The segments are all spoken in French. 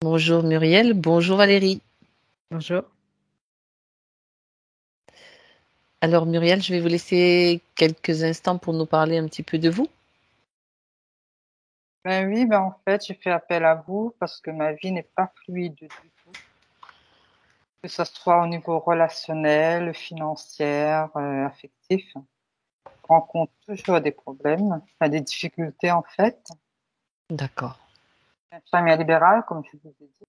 Bonjour Muriel, bonjour Valérie. Bonjour. Alors Muriel, je vais vous laisser quelques instants pour nous parler un petit peu de vous. Ben oui, ben en fait, j'ai fait appel à vous parce que ma vie n'est pas fluide du tout, que ce soit au niveau relationnel, financier, affectif. Je rencontre toujours des problèmes, enfin des difficultés en fait. D'accord. Infirmière libérale, comme je vous ai dit.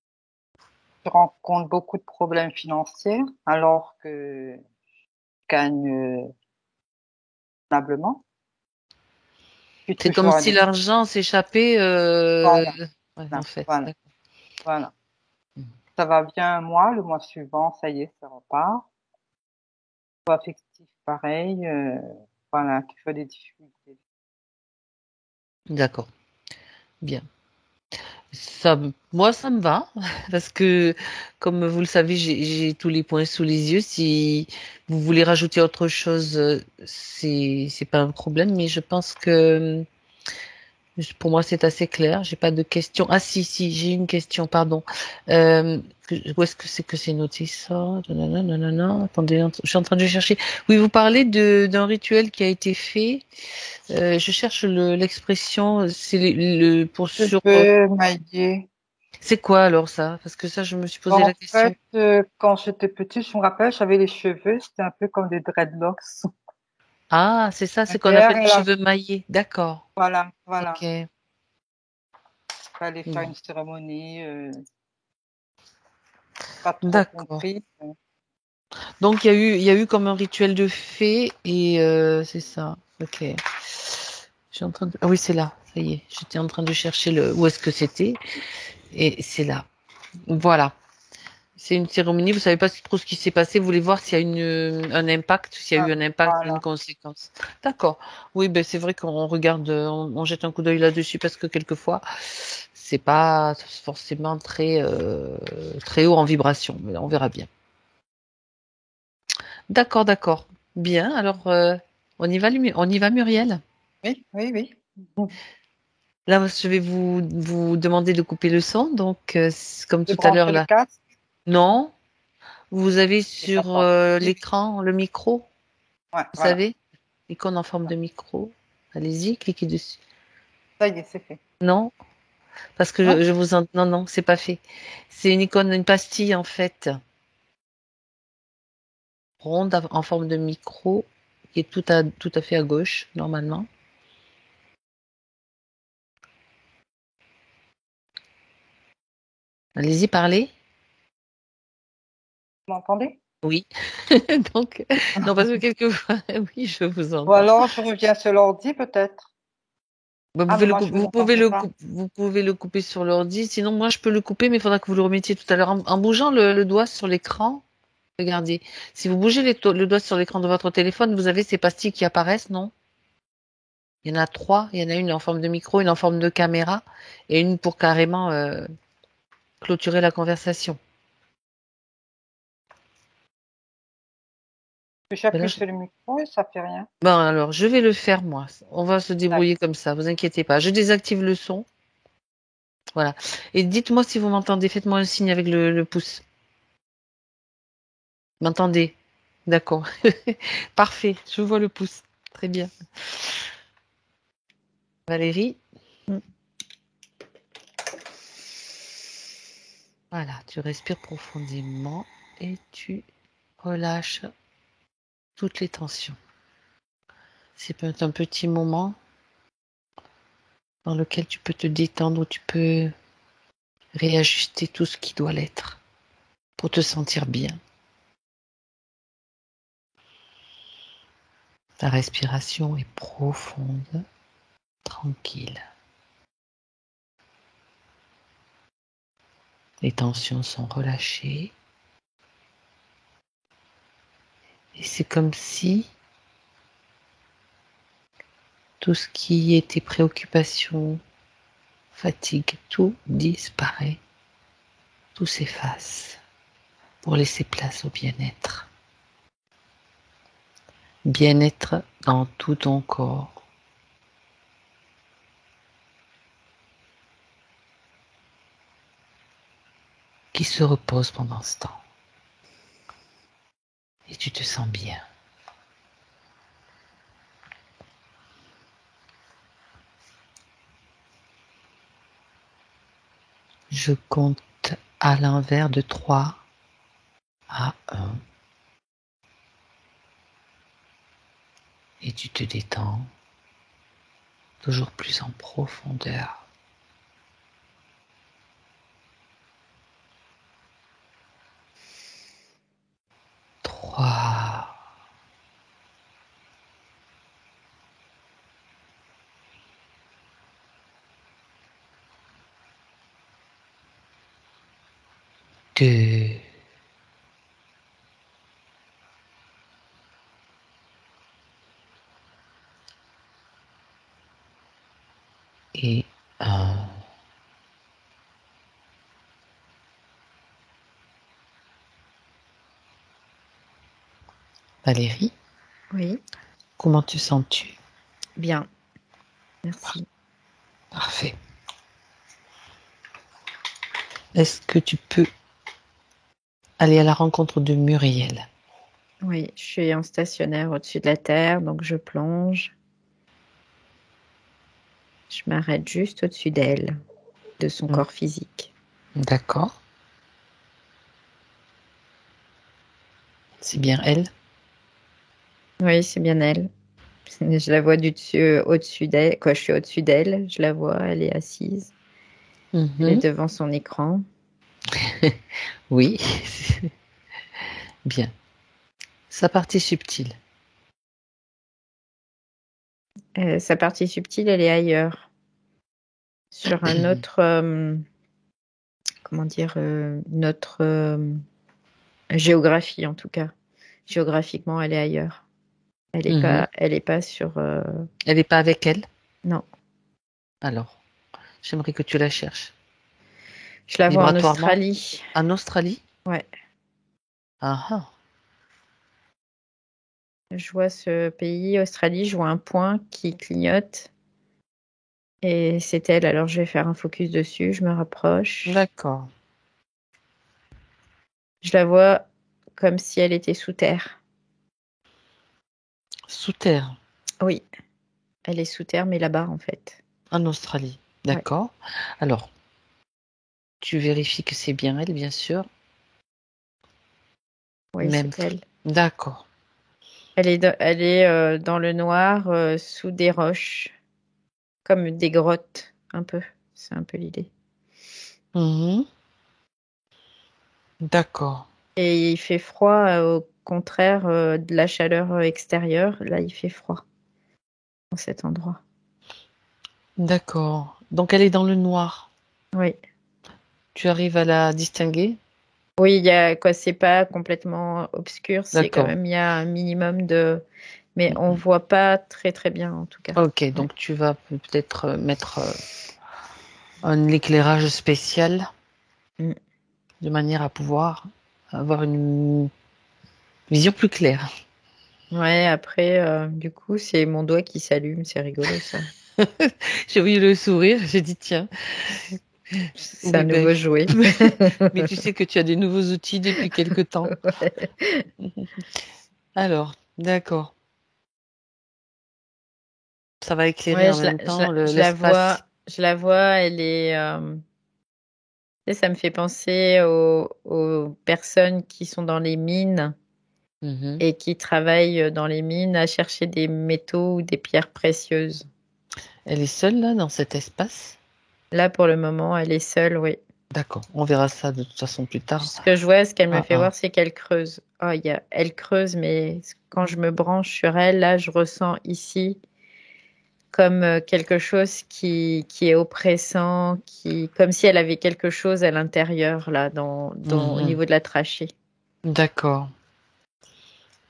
Je rencontre beaucoup de problèmes financiers alors que je gagne convenablement. Je suis C'est comme toujours à si l'écoute. l'argent s'échappait. Voilà, Ouais, en voilà, fait. voilà, D'accord. voilà. Ça va bien un mois, le mois suivant, ça y est, ça repart. Affectif, pareil, voilà, qui fait des difficultés. D'accord. Bien. Ça, moi, ça me va parce que, comme vous le savez, j'ai tous les points sous les yeux. Si vous voulez rajouter autre chose, c'est pas un problème, mais je pense que pour moi, c'est assez clair. J'ai pas de questions. Ah si, j'ai une question, pardon. Euh, Où est-ce que c'est noté ça? Nanana, nanana. Attendez, je suis en train de chercher. Oui, vous parlez d'un rituel qui a été fait. Je cherche l'expression. C'est pour sur. Cheveux maillés. C'est quoi alors ça? Parce que ça, je me suis posé la En question. fait, quand j'étais petite, je me rappelle, j'avais les cheveux, c'était un peu comme des dreadlocks. Ah, c'est ça, Ma c'est qu'on mère, appelle les cheveux maillés. D'accord. voilà, Ok. voilà, fallait faire Bon. une cérémonie, pas trop D'accord. compris. Donc il y a eu comme un rituel de fée et c'est ça. Ok. Je suis en train de... Ah oui, c'est là. Ça y est. J'étais en train de chercher où est-ce que c'était et c'est là. Voilà. C'est une cérémonie. Vous savez pas trop ce qui s'est passé. Vous voulez voir s'il y a un impact, s'il y a eu un impact ou une Voilà. conséquence. D'accord. Oui, ben c'est vrai qu'on regarde, on jette un coup d'œil là-dessus parce que quelquefois c'est pas forcément très haut en vibration. Mais on verra bien. D'accord, d'accord. Bien. Alors on y va Muriel. Oui, oui, oui. Là, je vais vous demander de couper le son. Donc, comme De tout à l'heure, brancher le là. casque, Non, vous avez et sur j'entends. Oui, oui. l'écran le micro, Ouais, vous voilà. savez, l'icône en forme de micro. Allez-y, cliquez dessus. Ça y est, c'est fait. Non, parce que Non? je vous en... Non, non, c'est pas fait. C'est une icône, une pastille, en fait, ronde en forme de micro, qui est tout à fait à gauche, normalement. Allez-y, parlez. Vous m'entendez? Oui. Donc, non, parce que quelquefois, oui, je vous Ou entends. alors, je reviens sur l'ordi, peut-être. Bah, Ah, mais moi, je vous entendais pas. vous pouvez le couper sur l'ordi. Sinon, moi, je peux le couper, mais il faudra que vous le remettiez tout à l'heure en bougeant le doigt sur l'écran. Regardez. Si vous bougez le doigt sur l'écran de votre téléphone, vous avez ces pastilles qui apparaissent, non? Il y en a trois. Il y en a une en forme de micro, une en forme de caméra et une pour carrément clôturer la conversation. Ben là, J'appuie sur le micro et ça fait rien. bon, alors, je vais le faire, moi. On va se D'accord. débrouiller comme ça. Vous inquiétez pas. Je désactive le son. Voilà. Et dites-moi si vous m'entendez. Faites-moi un signe avec le pouce. M'entendez? D'accord. Parfait. Je vois le pouce. Très bien. Valérie. Voilà. Tu respires profondément et tu relâches toutes les tensions. C'est peut-être un petit moment dans lequel tu peux te détendre, où tu peux réajuster tout ce qui doit l'être pour te sentir bien. Ta respiration est profonde, tranquille. Les tensions sont relâchées. Et c'est comme si tout ce qui était préoccupation, fatigue, tout disparaît, tout s'efface pour laisser place au bien-être. Bien-être dans tout ton corps. qui se repose pendant ce temps. Et tu te sens bien. Je compte à l'envers de 3 à 1. Et tu te détends toujours plus en profondeur. 3. Deux. Et 1. Valérie, Oui, comment te sens-tu? bien. Merci. Parfait. Est-ce que tu peux aller à la rencontre de Muriel? Oui, je suis en stationnaire au-dessus de la terre, donc je plonge. Je m'arrête juste au-dessus d'elle, de son corps physique. D'accord. C'est bien elle? Oui, c'est bien elle. Je la vois du dessus, au-dessus d'elle. Quand je suis au-dessus d'elle, je la vois, elle est assise. Elle est devant son écran. Oui. Bien. Sa partie subtile. Sa partie subtile, elle est ailleurs. Sur un autre, comment dire, notre géographie en tout cas. Géographiquement, elle est ailleurs. Elle est pas sur. Elle n'est pas avec elle? Non. Alors, j'aimerais que tu la cherches. Je la vois en Vibratoirement? Australie. En Australie? Ouais. Ah ah. Je vois ce pays, Australie, je vois un point qui clignote. Et c'est elle, alors je vais faire un focus dessus, je me rapproche. D'accord. Je la vois comme si elle était sous terre. Sous terre? Oui, elle est sous terre, mais là-bas en fait. En Australie. Ouais. D'accord. Alors, tu vérifies que c'est bien elle, bien sûr. Oui, Même. c'est elle. D'accord. Elle est dans le noir, sous des roches, comme des grottes, un peu. C'est un peu l'idée. D'accord. Et il fait froid, au contraire de la chaleur extérieure. Là, il fait froid dans cet endroit. D'accord. Donc elle est dans le noir. Oui. Tu arrives à la distinguer? Oui, il y a quoi, c'est pas complètement obscur, c'est quand D'accord. même, il y a un minimum de. Mais on voit pas très très bien en tout cas. Ok, donc tu vas peut-être mettre un éclairage spécial de manière à pouvoir avoir une vision plus claire. Ouais, après, du coup, c'est mon doigt qui s'allume, c'est rigolo ça. J'ai vu le sourire, j'ai dit tiens. C'est un nouveau jouet. Mais tu sais que tu as des nouveaux outils depuis quelque temps. Alors, d'accord. Ça va éclairer Ouais, en même temps je l'espace. la vois, elle est. Tu sais, ça me fait penser aux personnes qui sont dans les mines Mhm. et qui travaillent dans les mines à chercher des métaux ou des pierres précieuses. Elle est seule là dans cet espace? Là, pour le moment, elle est seule, oui. D'accord, on verra ça de toute façon plus tard. Ce que je vois, ce qu'elle me Ah, fait ah. voir, c'est qu'elle creuse. Oh, elle creuse, mais quand je me branche sur elle, là, je ressens ici comme quelque chose qui est oppressant, comme si elle avait quelque chose à l'intérieur, là, au niveau de la trachée. D'accord.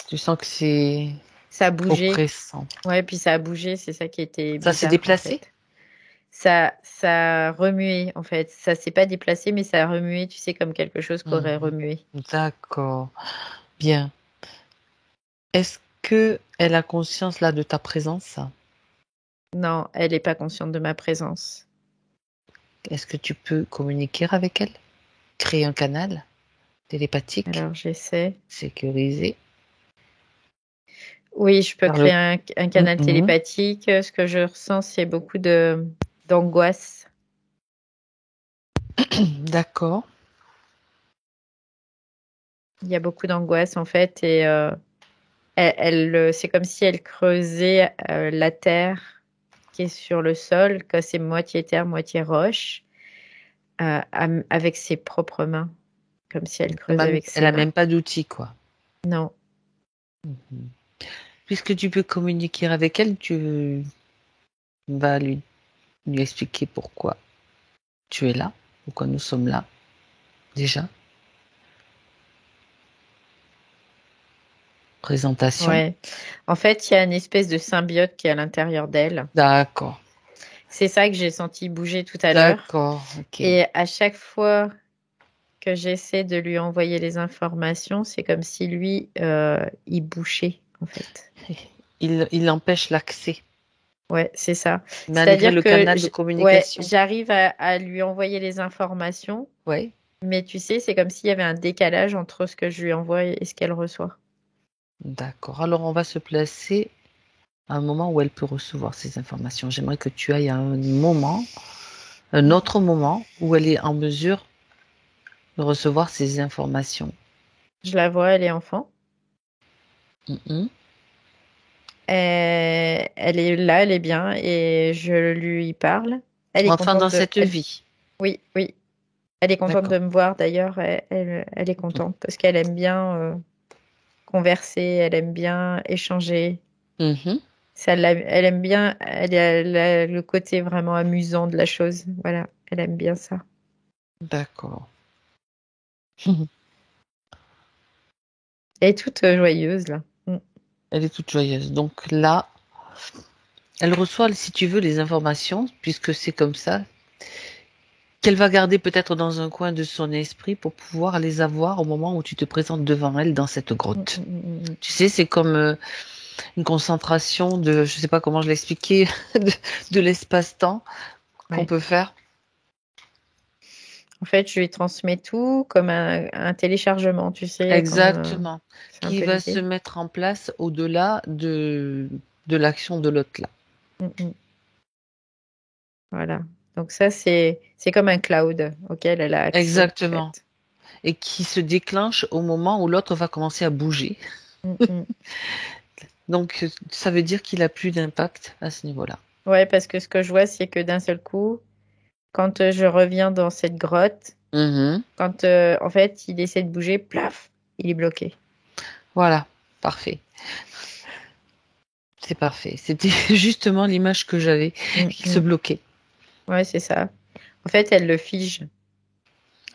Tu sens que c'est Ça a bougé. oppressant. Ouais, puis ça a bougé, c'est ça qui était Ça s'est bizarre, en déplacé? fait. Ça a remué, en fait. Ça s'est pas déplacé, mais ça a remué, tu sais, comme quelque chose qui aurait remué. D'accord. Bien. Est-ce que elle a conscience là de ta présence? Non, elle n'est pas consciente de ma présence. Est-ce que tu peux communiquer avec elle? créer un canal télépathique Alors, j'essaie. sécurisé. Oui, je peux Par créer un canal Mhm. télépathique. Ce que je ressens, c'est beaucoup d'angoisse. D'accord. Il y a beaucoup d'angoisse, en fait, et c'est comme si elle creusait la terre qui est sur le sol, que c'est moitié terre, moitié roche, avec ses propres mains, comme si elle creusait avec Elle ses a mains. même pas d'outils, quoi. Non. Mhm. Puisque tu peux communiquer avec elle, tu vas lui expliquer pourquoi tu es là, pourquoi nous sommes là, déjà. Présentation. Ouais. En fait, il y a une espèce de symbiote qui est à l'intérieur d'elle. D'accord. C'est ça que j'ai senti bouger tout à l'heure. D'accord, ok. Et à chaque fois que j'essaie de lui envoyer les informations, c'est comme si lui, il bouchait, en fait. Il empêche l'accès, Ouais, c'est ça. malgré C'est-à-dire le que canal de ouais, communication. j'arrive à lui envoyer les informations, Oui. mais tu sais, c'est comme s'il y avait un décalage entre ce que je lui envoie et ce qu'elle reçoit. D'accord. Alors, on va se placer à un moment où elle peut recevoir ces informations. J'aimerais que tu ailles à un autre moment où elle est en mesure de recevoir ces informations. Je la vois, elle est enfant. Mhm. Elle est là, elle est bien, et je lui parle. Elle est Enfin, contente dans cette vie. oui, oui. Elle est contente D'accord. de me voir d'ailleurs. Elle est contente parce qu'elle aime bien converser, elle aime bien échanger. Mhm. Elle aime bien, elle a le côté vraiment amusant de la chose. Voilà, elle aime bien ça. D'accord. Elle est toute joyeuse là. Mm. Elle est toute joyeuse. Donc là, elle reçoit, si tu veux, les informations, puisque c'est comme ça, qu'elle va garder peut-être dans un coin de son esprit pour pouvoir les avoir au moment où tu te présentes devant elle dans cette Mm, grotte. mm, mm, mm. Tu sais, c'est comme une concentration de, je sais pas comment je l'expliquer, de l'espace-temps qu'on Ouais. peut faire. En fait, je lui transmets tout comme un téléchargement, tu sais, comme Exactement. c'est un Qui peu va se l'idée. mettre en place au-delà de l'action de l'autre là. Mm, mm. Voilà. Donc ça, c'est comme un cloud auquel elle a accès en Exactement. fait. Et qui se déclenche au moment où l'autre va commencer à bouger. Mm, mm. Donc, ça veut dire qu'il a plus d'impact à ce niveau-là. Ouais, parce que ce que je vois, c'est que d'un seul coup, quand je reviens dans cette grotte, Mhm. quand en fait il essaie de bouger, plaf, il est bloqué. Voilà, parfait. C'est parfait. C'était justement l'image que j'avais, Mm, qui se mm. bloquait. Ouais, c'est ça. En fait, elle le fige.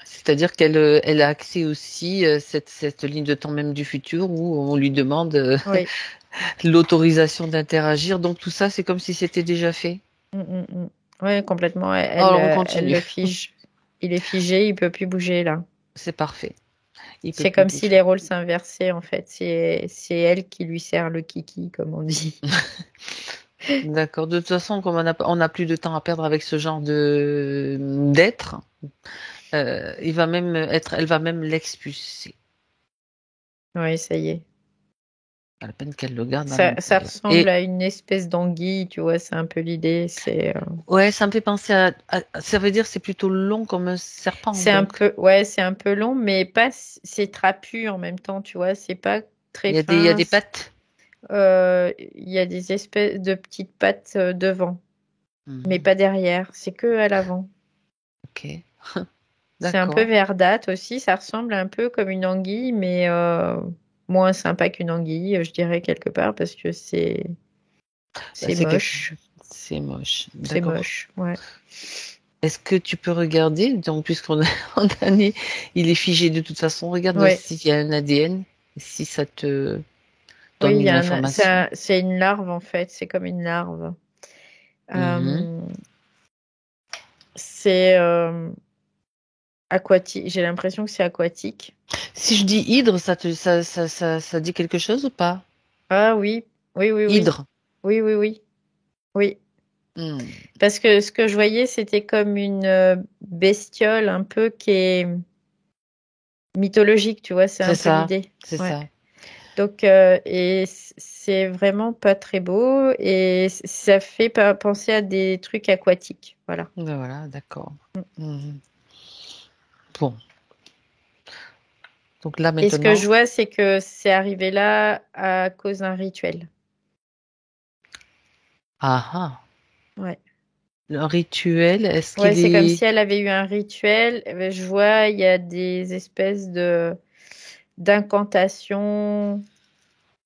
C'est-à-dire elle a accès aussi cette ligne de temps même du futur où on lui demande Oui. l'autorisation d'interagir. Donc tout ça, c'est comme si c'était déjà fait. Mm, mm, mm. Ouais, complètement. Alors on Elle continue. le fige. Il est figé, il peut plus bouger là. C'est parfait. Il peut C'est plus comme si les bouger. rôles s'inversaient en fait. C'est elle qui lui sert le kiki, comme on dit. D'accord. De toute façon, comme on n'a plus de temps à perdre avec ce genre de d'être, elle va même l'expulser. Oui, ça y est. À la peine qu'elle le garde à Ça l'intérieur. ressemble Et à une espèce d'anguille, tu vois, c'est un peu l'idée. ouais, ça me fait penser ça veut dire c'est plutôt long comme un serpent, C'est un donc. peu, ouais, c'est un peu long, mais pas, c'est trapu en même temps, tu vois, c'est pas très Il y a fin. des pattes. Il y a des espèces de petites pattes devant, mais Mhm. pas derrière, c'est que à l'avant. Ok. C'est un peu D'accord. verdâtre aussi, ça ressemble un peu comme une anguille, mais moins sympa qu'une anguille, je dirais quelque part, parce que Bah, c'est moche. c'est moche. C'est D'accord. moche, ouais. Est-ce que tu peux regarder, donc, puisqu'on est en année, il est figé de toute façon, regarde voir Ouais. s'il y a un ADN, si ça te Oui, donne une information. c'est une larve en fait, c'est comme une larve. Mhm. Euh, c'est aquatique, j'ai l'impression que c'est aquatique. Si je dis hydre, ça dit quelque chose ou pas? Ah oui, oui, oui, oui. Hydre. Oui, oui, oui. Oui. Hmm. Parce que ce que je voyais, c'était comme une bestiole un peu qui est. mythologique, tu vois, c'est un C'est peu ça, l'idée. c'est Ouais. ça. Donc, et c'est vraiment pas très beau et ça fait penser à des trucs aquatiques. Voilà. Ben voilà, d'accord. Mhm. Bon, donc là Et ce que je maintenant, vois, c'est que c'est arrivé là à cause d'un rituel. ah ah, Ouais. le rituel, est-ce Ouais, qu'il c'est comme est... si elle avait eu un rituel. Je vois, il y a des espèces de d'incantations.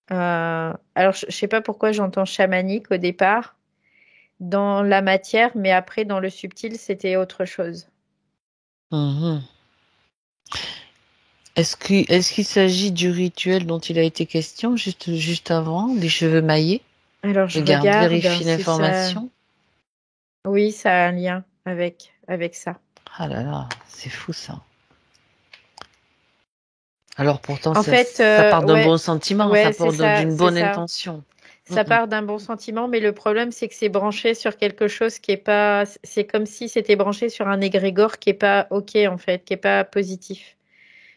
Alors, je sais pas pourquoi j'entends chamanique au départ dans la matière, mais après, dans le subtil, c'était autre chose. Mhm. Est-ce qu'il s'agit du rituel dont il a été question juste avant, des cheveux maillés? Alors, je Regarde, regarde vérifie si ça. l'information. Oui, ça a un lien avec ça. Ah là là, c'est fou ça. Alors pourtant, En fait, ça part d'un bon ouais, sentiment, ça ouais, c'est part ça, d'une c'est bonne ça. intention. Ça Mhm. part d'un bon sentiment, mais le problème, c'est que c'est branché sur quelque chose qui est pas. C'est comme si c'était branché sur un égrégore qui est pas OK, en fait, qui est pas positif.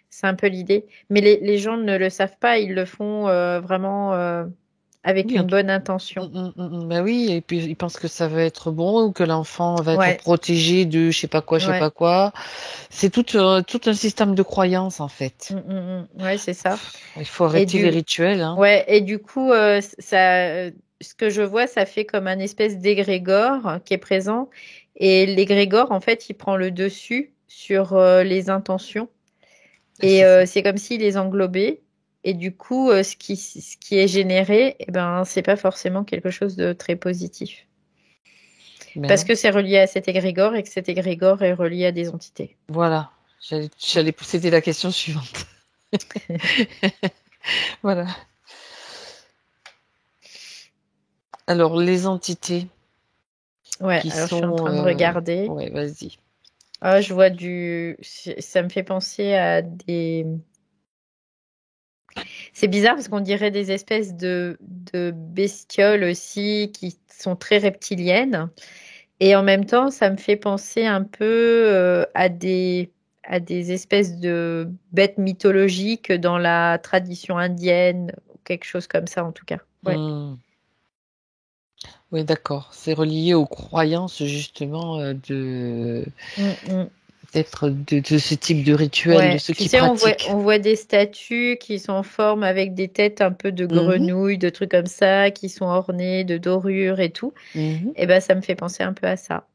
C'est un peu l'idée. Mais les gens ne le savent pas, ils le font vraiment avec Oui, une bonne intention. ben oui, et puis ils pensent que ça va être bon, ou que l'enfant va être Ouais, protégé de je sais pas quoi, je sais ouais, pas quoi. C'est tout un système de croyances en fait. ouais, c'est ça. Il faut Et arrêter les du, rituels, hein. ouais, et du coup, ce que je vois, ça fait comme un espèce d'égrégore qui est présent. Et l'égrégore, en fait, il prend le dessus sur les intentions. Et C'est ça. c'est comme s'il les englobait. Et du coup, ce qui est généré, eh ben, c'est pas forcément quelque chose de très positif. Mais Parce non. que c'est relié à cet égrégore et que cet égrégore est relié à des entités. Voilà. C'était la question suivante. Voilà. Alors, les entités Ouais, qui alors je suis en sont, train de regarder. ouais, vas-y. Ah, je vois ça me fait penser à des. C'est bizarre parce qu'on dirait des espèces de bestioles aussi qui sont très reptiliennes. Et en même temps, ça me fait penser un peu à des espèces de bêtes mythologiques dans la tradition indienne, ou quelque chose comme ça en tout cas. Ouais. Hmm. Oui, d'accord. C'est relié aux croyances justement Mm, mm. de ce type de rituel, de Ouais, ceux tu qui sais, on voit, pratiquent. on voit des statues qui sont en forme avec des têtes un peu de Mhm, grenouilles, de trucs comme ça, qui sont ornées de dorures et tout. mhm. Et ben, ça me fait penser un peu à ça.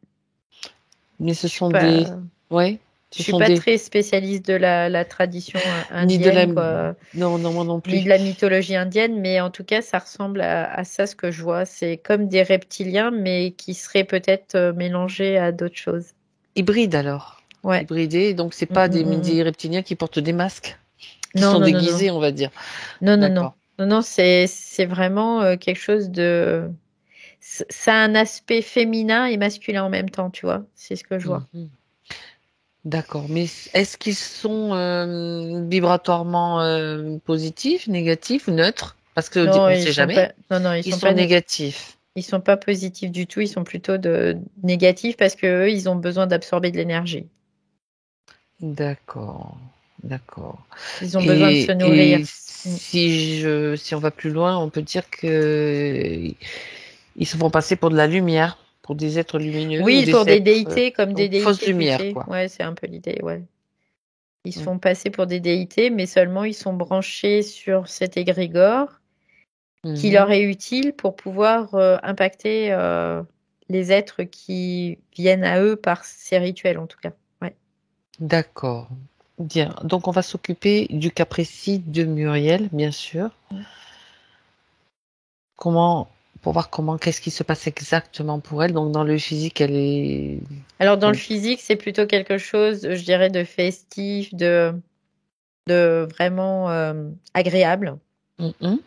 Mais ce Je suis sont des, pas, ouais, je ce suis sont pas des, très spécialiste de la tradition ni de la, indienne, quoi, non, non, moi non ni de plus. la mythologie indienne, mais en tout cas, ça ressemble à ça ce que je vois. C'est comme des reptiliens, mais qui seraient peut-être mélangés à d'autres choses. Hybride alors. Ouais. Hybridés, donc c'est Mm, pas mm, mm, mm. des reptiliens qui portent des masques, qui Non, sont non, non, non. déguisés, on va dire. Non, non, non. D'accord. Non, non, c'est vraiment quelque chose de. Ça a un aspect féminin et masculin en même temps, tu vois. C'est ce que je vois. Mhm. D'accord. Mais est-ce qu'ils sont vibratoirement positifs, négatifs ou neutres? Parce que Non, on ne ils sait sont jamais. pas. Non, non, ils Ils sont sont pas. négatifs. Ils sont pas positifs du tout. Ils sont plutôt négatifs parce que eux, ils ont besoin d'absorber de l'énergie. D'accord. D'accord. Ils ont besoin de se Et nourrir. Mm. si on va plus loin, on peut dire que ils se font passer pour de la lumière, pour des êtres lumineux ou Oui, pour des des êtres, déités, comme des donc fausse déités, tu lumière, sais. quoi. Ouais, c'est un peu l'idée, ouais. Ils se Mm. font passer pour des déités, mais seulement ils sont branchés sur cet égrégore qui Mhm. leur est utile pour pouvoir impacter les êtres qui viennent à eux par ces rituels, en tout cas. Ouais. D'accord. Bien. Donc on va s'occuper du cas précis de Muriel, bien sûr. Mm. Comment, pour voir qu'est-ce qui se passe exactement pour elle. Donc dans le physique, elle est Alors, dans le donc. physique, c'est plutôt quelque chose, je dirais, de festif, de vraiment agréable. Mhm.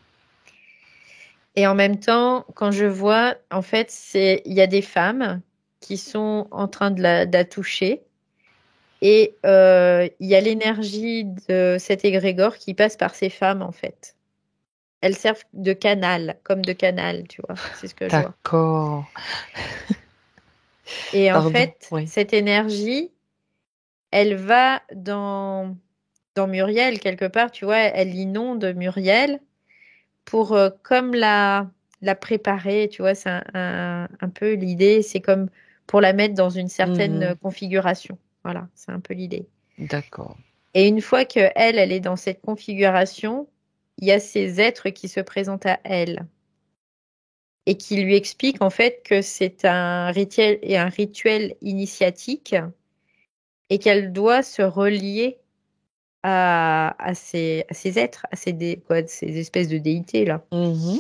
Et en même temps, quand je vois, en fait, il y a des femmes qui sont en train de la toucher. Et il y a l'énergie de cet égrégore qui passe par ces femmes, en fait. Elles servent de canal, comme de canal, tu vois. C'est ce que je vois. D'accord. Et en Pardon. fait, Oui. cette énergie, elle va dans. dans Muriel, quelque part, tu vois, elle inonde Muriel pour comme la préparer, tu vois, c'est un peu l'idée, c'est comme pour la mettre dans une certaine configuration. Voilà, c'est un peu l'idée. D'accord. Et une fois que elle est dans cette configuration, il y a ces êtres qui se présentent à elle et qui lui expliquent en fait que c'est un rituel initiatique et qu'elle doit se relier à ces êtres, à ces espèces de déités là. Mhm.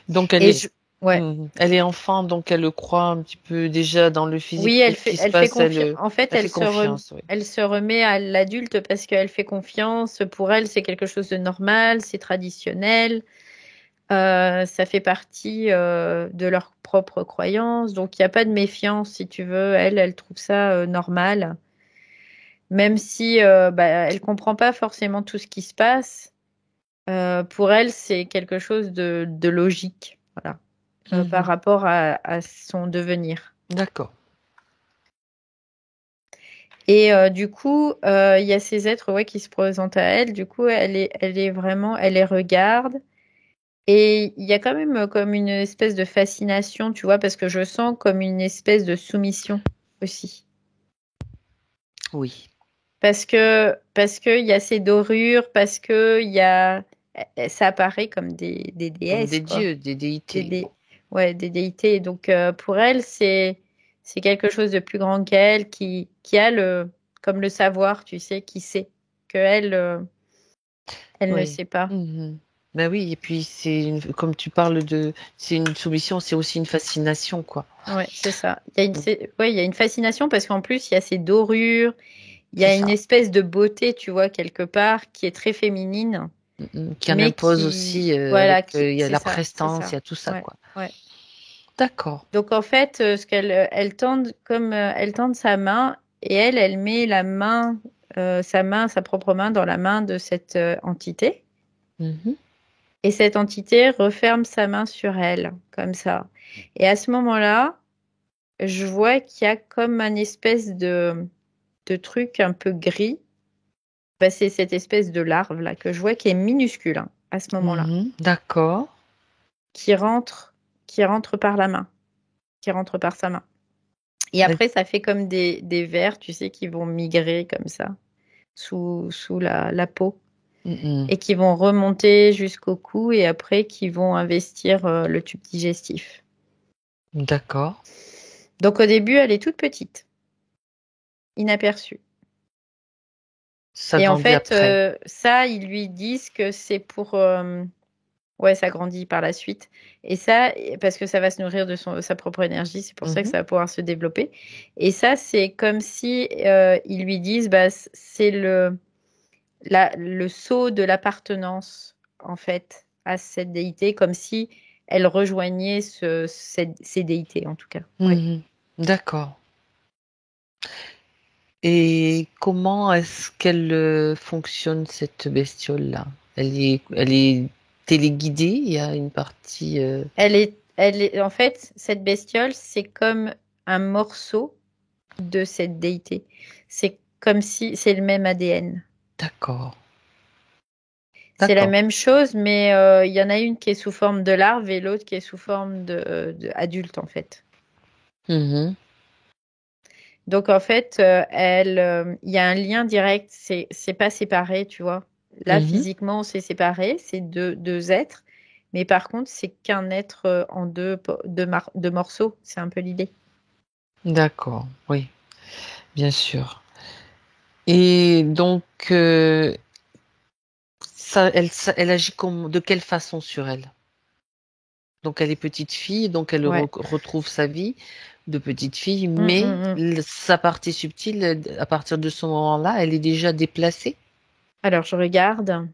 Donc Ouais. elle est enfant, donc elle le croit un petit peu déjà dans le physique. Oui, Tout ce qui se passe, en fait, elle fait confiance. Oui. elle se remet à l'adulte parce qu'elle fait confiance. Pour elle, c'est quelque chose de normal, c'est traditionnel. Ça fait partie de leur propre croyance. Donc, il n'y a pas de méfiance, si tu veux. Elle trouve ça normal. Même si elle comprend pas forcément tout ce qui se passe. Pour elle, c'est quelque chose de logique, voilà, par rapport à son devenir. D'accord. Et du coup, il y a ces êtres qui se présentent à elle. Du coup, elle les regarde. Et il y a quand même comme une espèce de fascination, tu vois, parce que je sens comme une espèce de soumission aussi. Oui. Parce que il y a ces dorures, parce que ça apparaît comme des Comme déesses, des quoi. dieux, des déités. Ouais, des déités. Donc pour elle, c'est quelque chose de plus grand qu'elle, qui a comme le savoir, tu sais, qui sait que elle ne Oui. sait pas. Ben oui, et puis comme tu parles c'est une soumission, c'est aussi une fascination, quoi. Ouais, c'est ça. Il y a une fascination parce qu'en plus, il y a ces dorures, il y C'est a une ça. espèce de beauté, tu vois, quelque part, qui est très féminine, Qui en mais impose aussi voilà, il y a c'est la ça, c'est prestance, il ça. y a tout ça, Ouais, quoi. ouais. D'accord. Donc en fait, ce qu'elle elle tend comme elle tend sa main et elle met sa propre main dans la main de cette entité. Mhm. Et cette entité referme sa main sur elle, comme ça. Et à ce moment-là, je vois qu'il y a comme un espèce de truc un peu gris. Bah, c'est cette espèce de larve là que je vois qui est minuscule hein, à ce moment-là, D'accord. qui rentre, qui rentre par la main, qui rentre par sa main. Et Euh, après, ça fait comme des vers, tu sais, qui vont migrer comme ça, sous la peau, mhm. et qui vont remonter jusqu'au cou, et après, qui vont investir le tube digestif. D'accord. Donc au début, elle est toute petite, inaperçue. Ça Et en grandit fait, après. ça, ils lui disent que c'est pour... ouais, ça grandit par la suite. Et ça, parce que ça va se nourrir de sa propre énergie, c'est pour ça que Mhm. ça va pouvoir se développer. Et ça, c'est comme si ils lui disent, bah, c'est le sceau de l'appartenance, en fait, à cette déité, comme si elle rejoignait ces déités, en tout cas. Ouais. Mhm. D'accord. Et comment est-ce qu'elle fonctionne, cette bestiole-là? Elle est téléguidée, il y a une partie... En fait, cette bestiole, c'est comme un morceau de cette déité. C'est comme si c'est le même ADN. D'accord. C'est la D'accord. même chose, mais il y en a une qui est sous forme de larve et l'autre qui est sous forme de adulte, en fait. Mhm. Donc, en fait, il y a un lien direct, c'est pas séparé, tu vois. Là, Mhm. physiquement, c'est séparé, c'est deux êtres, mais par contre, c'est qu'un être en deux morceaux, c'est un peu l'idée. D'accord. Oui, bien sûr. Et donc, elle agit de quelle façon sur elle? Donc, elle est petite fille, donc elle Ouais. retrouve sa vie de petite fille, Mm, mais mm, mm. sa partie subtile, à partir de ce moment-là, elle est déjà déplacée. Alors, je regarde.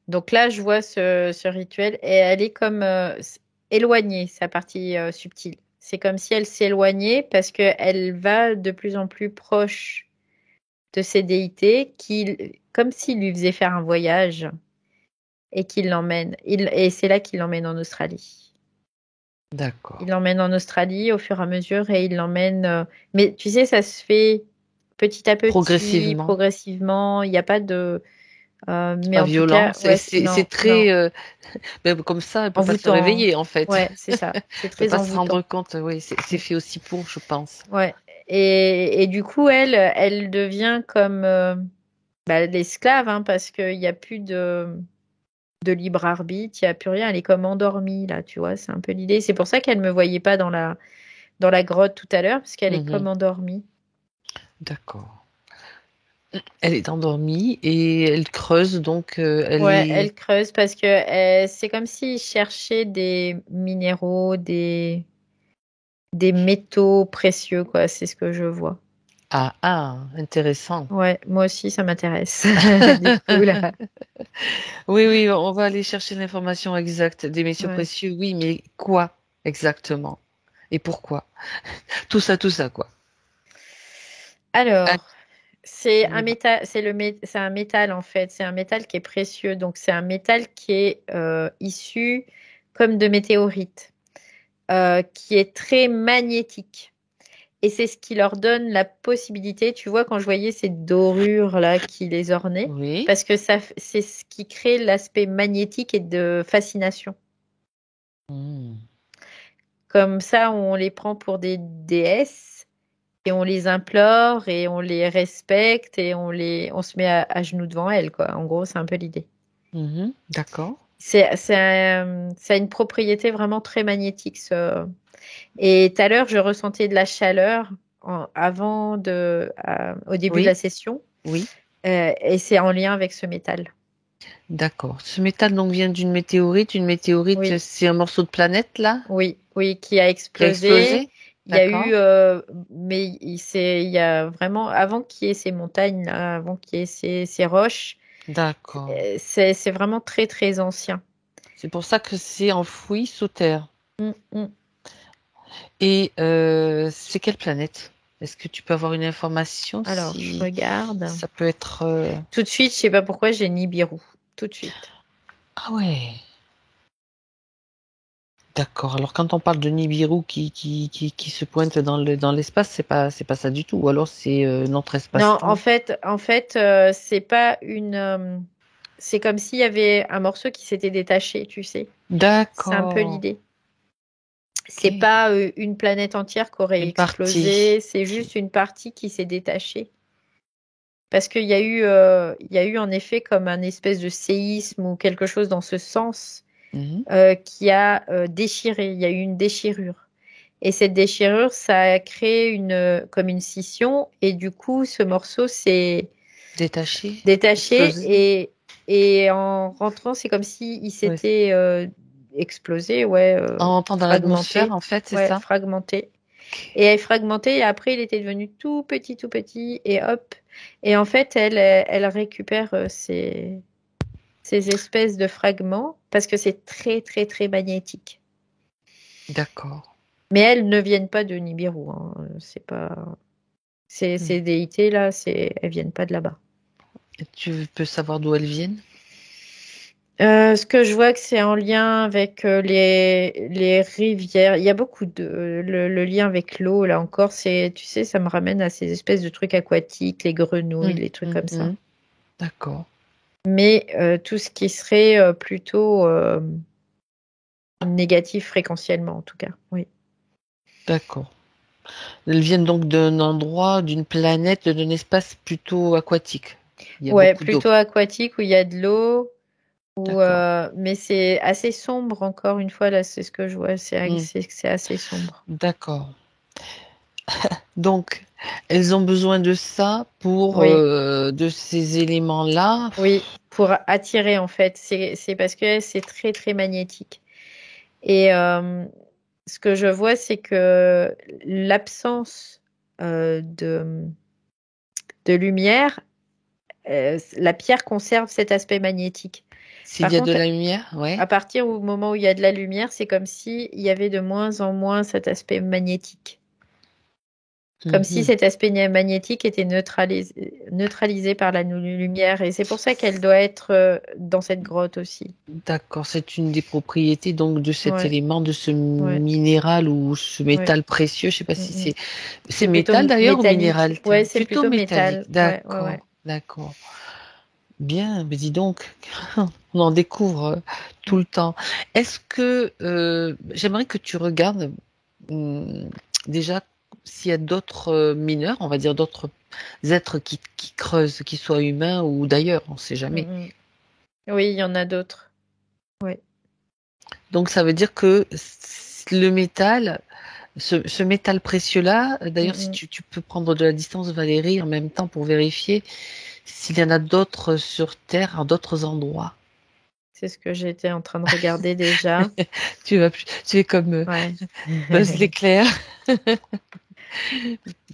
Donc là, je vois ce rituel et elle est comme éloignée, sa partie subtile. C'est comme si elle s'éloignait parce qu'elle va de plus en plus proche de ces déités, comme s'il lui faisait faire un voyage et qu'il l'emmène. Et c'est là qu'il l'emmène en Australie. D'accord. Il l'emmène en Australie au fur et à mesure et il l'emmène. Mais tu sais, ça se fait. petit à petit, Progressivement. progressivement. Il n'y a pas de. Mais Pas en tout violent. cas, ouais, C'est non, très. Mais comme ça, elle peut pas se envoûtant. réveiller en fait. Ouais, c'est ça. C'est Elle peut très pas se rendre envoûtant. compte. Oui, c'est fait aussi pour, je pense. Ouais. Et du coup, elle devient comme l'esclave, hein, parce qu'il n'y a plus de libre arbitre, il n'y a plus rien. Elle est comme endormie, là, tu vois. C'est un peu l'idée. C'est pour ça qu'elle ne me voyait pas dans la grotte tout à l'heure, parce qu'elle est comme endormie. D'accord. Elle est endormie et elle creuse, donc Ouais, elle creuse parce que c'est comme s'il cherchait des minéraux, des métaux précieux, quoi. C'est ce que je vois. Intéressant. Ouais, moi aussi, ça m'intéresse. Du coup, là. Oui, oui, on va aller chercher l'information exacte des métaux Ouais. précieux. Oui, mais quoi exactement? Et pourquoi? Tout ça, quoi. Ah, Alors, c'est un dis-moi. métal, c'est un métal en fait. C'est un métal qui est précieux. Donc, c'est un métal qui est issu comme de météorites, qui est très magnétique. Et c'est ce qui leur donne la possibilité, tu vois, quand je voyais ces dorures là qui les ornaient, Oui. parce que c'est ce qui crée l'aspect magnétique et de fascination. Hmm. Comme ça, on les prend pour des déesses et on les implore et on les respecte et on se met à genoux devant elles, quoi. En gros, c'est un peu l'idée. Mhm. D'accord. Ça a une propriété vraiment très magnétique. Et tout à l'heure, je ressentais de la chaleur au début de la Oui, session. oui. Et c'est en lien avec ce métal. D'accord. Ce métal donc vient d'une météorite. Une météorite, Oui, c'est un morceau de planète là oui, oui, qui a qui a explosé. explosé. Il y a D'accord. eu, mais il y a vraiment, avant qu'il y ait ces montagnes, là, avant qu'il y ait ces roches, D'accord. c'est vraiment très, très ancien. C'est pour ça que c'est enfoui sous terre. Mm, mm. Et c'est quelle planète? Est-ce que tu peux avoir une information Alors, je si regarde. ça peut être... Tout de suite, je sais pas pourquoi j'ai Nibiru. Tout de suite. Ah ouais, d'accord. Alors quand on parle de Nibiru qui se pointe dans l'espace, c'est pas ça du tout. Ou alors c'est notre Non, espace-temps. en fait, c'est pas une. C'est comme s'il y avait un morceau qui s'était détaché, tu sais. C'est un peu D'accord. l'idée. C'est Ok. pas une planète entière qui aurait Une partie. explosé, c'est Ok. juste une partie qui s'est détachée. Parce il y a eu en effet comme un espèce de séisme ou quelque chose dans ce sens Mhm. qui a déchiré. Il y a eu une déchirure. Et cette déchirure, ça a créé comme une scission. Et du coup, ce morceau s'est Détaché. détaché. Explosé. Et en rentrant, c'est comme si il Ouais. s'était explosé, ouais, On entend dans l'atmosphère, fragmenté. en fait, c'est Ouais, ça? fragmenté. Ok. Et elle est fragmentée, et après, il était devenu tout petit, et hop. Et en fait, elle récupère ces espèces de fragments parce que c'est très, très, très magnétique. D'accord. Mais elles ne viennent pas de Nibiru, hein. C'est pas... Hmm. Ces déités-là, elles viennent pas de là-bas. Et tu peux savoir d'où elles viennent? Ce que je vois que c'est en lien avec les rivières. Il y a beaucoup le lien avec l'eau, là encore, tu sais, ça me ramène à ces espèces de trucs aquatiques, les grenouilles, les trucs comme ça. D'accord. Mais tout ce qui serait plutôt négatif fréquentiellement, en tout cas. Oui. D'accord. Elles viennent donc d'un endroit, d'une planète, d'un espace plutôt aquatique. Il y a Ouais, beaucoup d'eau. plutôt aquatique où il y a de l'eau. D'accord. Mais c'est assez sombre, encore une fois, là, c'est ce que je vois. Hmm. C'est assez sombre. D'accord. Donc, elles ont besoin de ça pour Oui. de ces éléments-là. Oui, pour attirer en fait. C'est parce que c'est très très magnétique. Et ce que je vois, c'est que l'absence de lumière, la pierre conserve cet aspect magnétique. S'il Par y a de contre, la lumière, ouais. à partir du moment où il y a de la lumière, c'est comme si il y avait de moins en moins cet aspect magnétique. Comme si Mhm. cet aspect magnétique était neutralisé par la lumière. Et c'est pour ça qu'elle doit être dans cette grotte aussi. D'accord, c'est une des propriétés donc de cet Ouais, élément, de ce ouais, minéral ou ce ouais. métal précieux. Je sais pas Mm, si mm. c'est C'est plutôt métal d'ailleurs ou métallique. minéral, Ouais, tiens, c'est plutôt plutôt métallique. métal. Ouais, ouais, ouais. D'accord, d'accord. Bien, mais dis donc, on en découvre tout le temps. Est-ce que j'aimerais que tu regardes hum, déjà s'il y a d'autres mineurs, on va dire d'autres êtres qui creusent, qu'ils soient humains ou d'ailleurs, on ne sait Mm, jamais. mm. Oui, il y en a d'autres. Oui. Donc ça veut dire que le métal, ce métal précieux-là, Mm, d'ailleurs si mm. tu peux prendre de la distance, Valérie, en même temps pour vérifier s'il y en a d'autres sur Terre, à d'autres endroits. C'est ce que j'étais en train de regarder déjà. Tu es comme Ouais. Buzz l'éclair.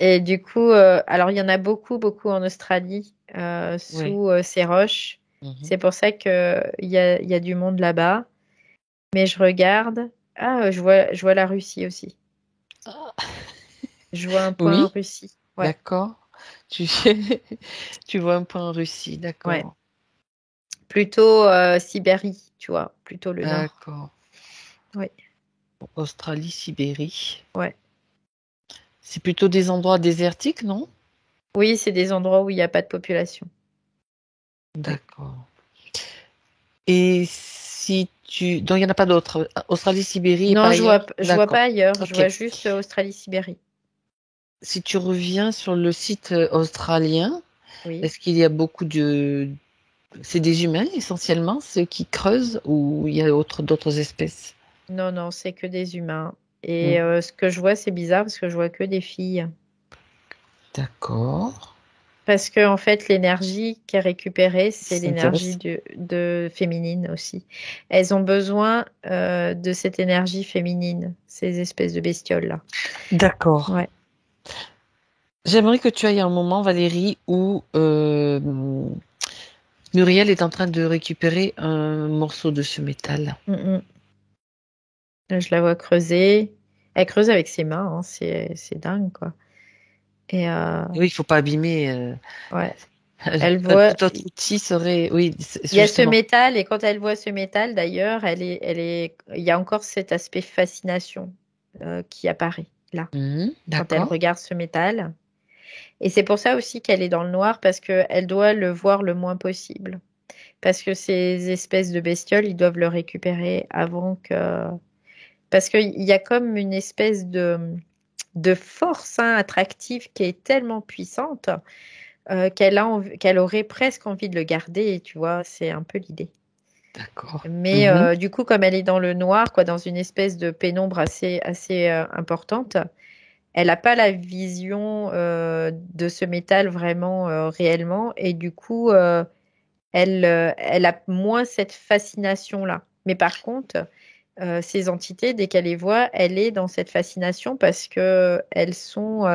Et du coup, alors il y en a beaucoup, beaucoup en Australie, Oui. sous ces roches. Mhm. C'est pour ça il y a du monde là-bas. Mais je regarde. Ah, je vois la Russie aussi. Je vois un point Oui, Russie. Ouais, d'accord. Tu, tu vois un point en Russie, ouais. d'accord. Plutôt Sibérie, tu vois, plutôt le nord. D'accord. Ouais, Australie, Sibérie. ouais. C'est plutôt des endroits désertiques, non? Oui, c'est des endroits où il n'y a pas de population. Oui. D'accord. Et si tu... Donc, il n'y en a pas d'autres. Australie, Sibérie et pas Non, ailleurs? je vois D'accord. pas ailleurs. Je Ok. vois juste Australie-Sibérie. Si tu reviens sur le site australien, Oui. est-ce qu'il y a beaucoup de... C'est des humains essentiellement, ceux qui creusent, ou il y a d'autres espèces? Non, non, c'est que des humains. Hmm. Et ce que je vois, c'est bizarre parce que je vois que des filles. D'accord. Parce que en fait, l'énergie qui est récupérée, c'est Ça l'énergie m'intéresse. de féminine aussi. Elles ont besoin de cette énergie féminine, ces espèces de bestioles-là. D'accord. Ouais. J'aimerais que tu ailles un moment, Valérie, où Muriel est en train de récupérer un morceau de ce métal. Mm, mm. Là, je la vois creuser. Elle creuse avec ses mains, hein, c'est dingue, quoi. Et Oui, il faut pas abîmer. ouais, elle voit. Tout autre outil serait, oui, Il y a ce justement. métal, et quand elle voit ce métal, d'ailleurs, il y a encore cet aspect fascination qui apparaît là, Mhm, quand elle d'accord. regarde ce métal. Et c'est pour ça aussi qu'elle est dans le noir, parce qu'elle doit le voir le moins possible. Parce que ces espèces de bestioles, ils doivent le récupérer avant que... Parce qu'il y a comme une espèce de force attractive qui est tellement puissante qu'elle aurait presque envie de le garder, tu vois, c'est un peu l'idée. D'accord. Mais Mhm. du coup, comme elle est dans le noir, quoi, dans une espèce de pénombre assez importante, elle n'a pas la vision de ce métal vraiment réellement, et du coup, elle a moins cette fascination-là. Mais par contre, ces entités, dès qu'elle les voit, elle est dans cette fascination parce que elles sont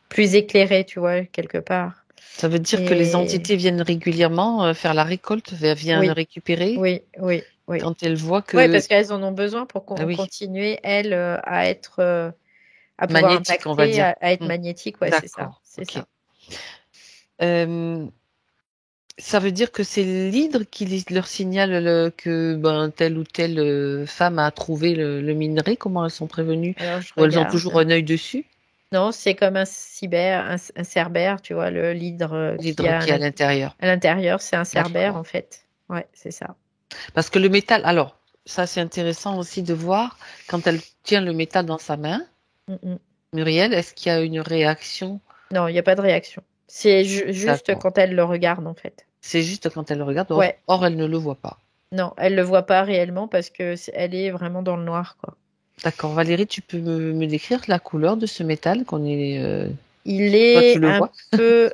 plus éclairées, tu vois, quelque part. Ça veut dire que les Et entités viennent régulièrement faire la récolte, viennent oui, récupérer oui, oui, oui. quand elles voient Oui, que, parce qu'elles en ont besoin pour ah oui, continuer, elles, à être, à pouvoir magnétique, on va impacter, dire. à être Hmm, magnétique. Ouais, c'est ça, d'accord. c'est Ok. ça. Euh, Ça veut dire que c'est l'hydre qui leur signale que ben, telle ou telle femme a trouvé le minerai. Comment elles sont prévenues? Alors, je Ou elles ont toujours regarde. un œil dessus? Non, c'est comme un cybère, un cerbère, tu vois, le l'hydre qu'il y L'hydre a qui est à l'intérieur. à l'intérieur, c'est un cerbère, D'accord. en fait. Ouais, c'est ça. Parce que le métal, alors, ça c'est intéressant aussi de voir quand elle tient le métal dans sa main, Mm, mm. Muriel, est-ce qu'il y a une réaction? Non, il n'y a pas de réaction. C'est juste D'accord. quand elle le regarde, en fait. C'est juste quand elle le regarde, Ouais. or elle ne le voit pas. Non, elle le voit pas réellement parce que elle est vraiment dans le noir, quoi. D'accord. Valérie, tu peux me décrire la couleur de ce métal qu'on est. Il Toi, tu est le un vois? peu,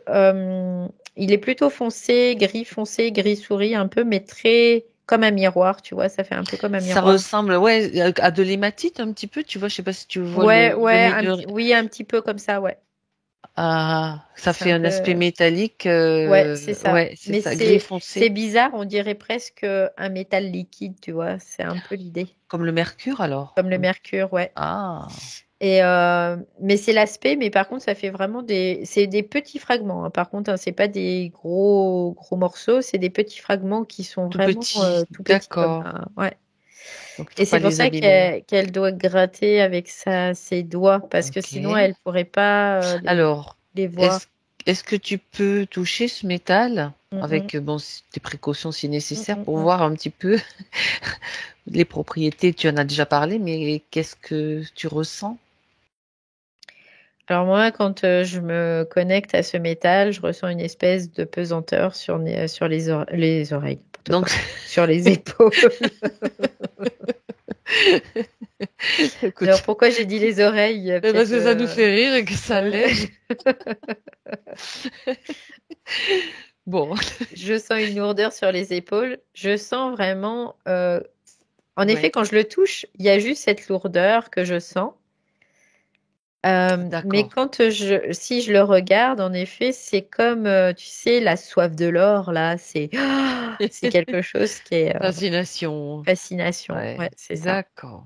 il est plutôt foncé, gris souris un peu, mais très comme un miroir, tu vois, ça fait un peu comme un Ça miroir. ressemble, ouais, à de l'hématite un petit peu, tu vois, je sais pas si tu vois Ouais, le ouais, milieu. oui, un petit peu comme ça, ouais. Ah, ça C'est fait un un aspect peu, métallique, ouais, c'est ça. ouais, c'est Mais ça, gris c'est foncé, bizarre, on dirait presque un métal liquide, tu vois. C'est un peu l'idée, comme le mercure alors. comme le mercure, ouais. Ah. Mais c'est l'aspect, mais par contre, ça fait vraiment c'est des petits fragments, hein. Par contre, hein, c'est pas des gros morceaux, c'est des petits fragments qui sont Tout vraiment petit. tout petits comme D'accord. ça. Ouais. Donc, il Et faut pas c'est pour les ça abîmer. qu'elle doit gratter avec ses doigts, parce que sinon, Ok. elle pourrait pas Alors, les voir. est-ce est-ce que tu peux toucher ce métal Mm, mm, avec bon, des précautions si mm, nécessaire mm, pour mm. voir un petit peu les propriétés? Tu en as déjà parlé, mais qu'est-ce que tu ressens? Alors moi, quand je me connecte à ce métal, je ressens une espèce de pesanteur sur les oreilles, n'importe Donc, quoi, sur les épaules. Alors écoute, pourquoi j'ai dit les oreilles? Il y a parce peut-être que ça nous fait rire et que ça ouais. l'est. Bon, Je sens une lourdeur sur les épaules. Je sens vraiment, en effet, ouais, quand je le touche, il y a juste cette lourdeur que je sens. Mais d'accord. si je le regarde, en effet, c'est comme, tu sais, la soif de l'or, là, c'est quelque chose qui est Fascination. fascination. Ouais, Ouais, c'est ça. d'accord.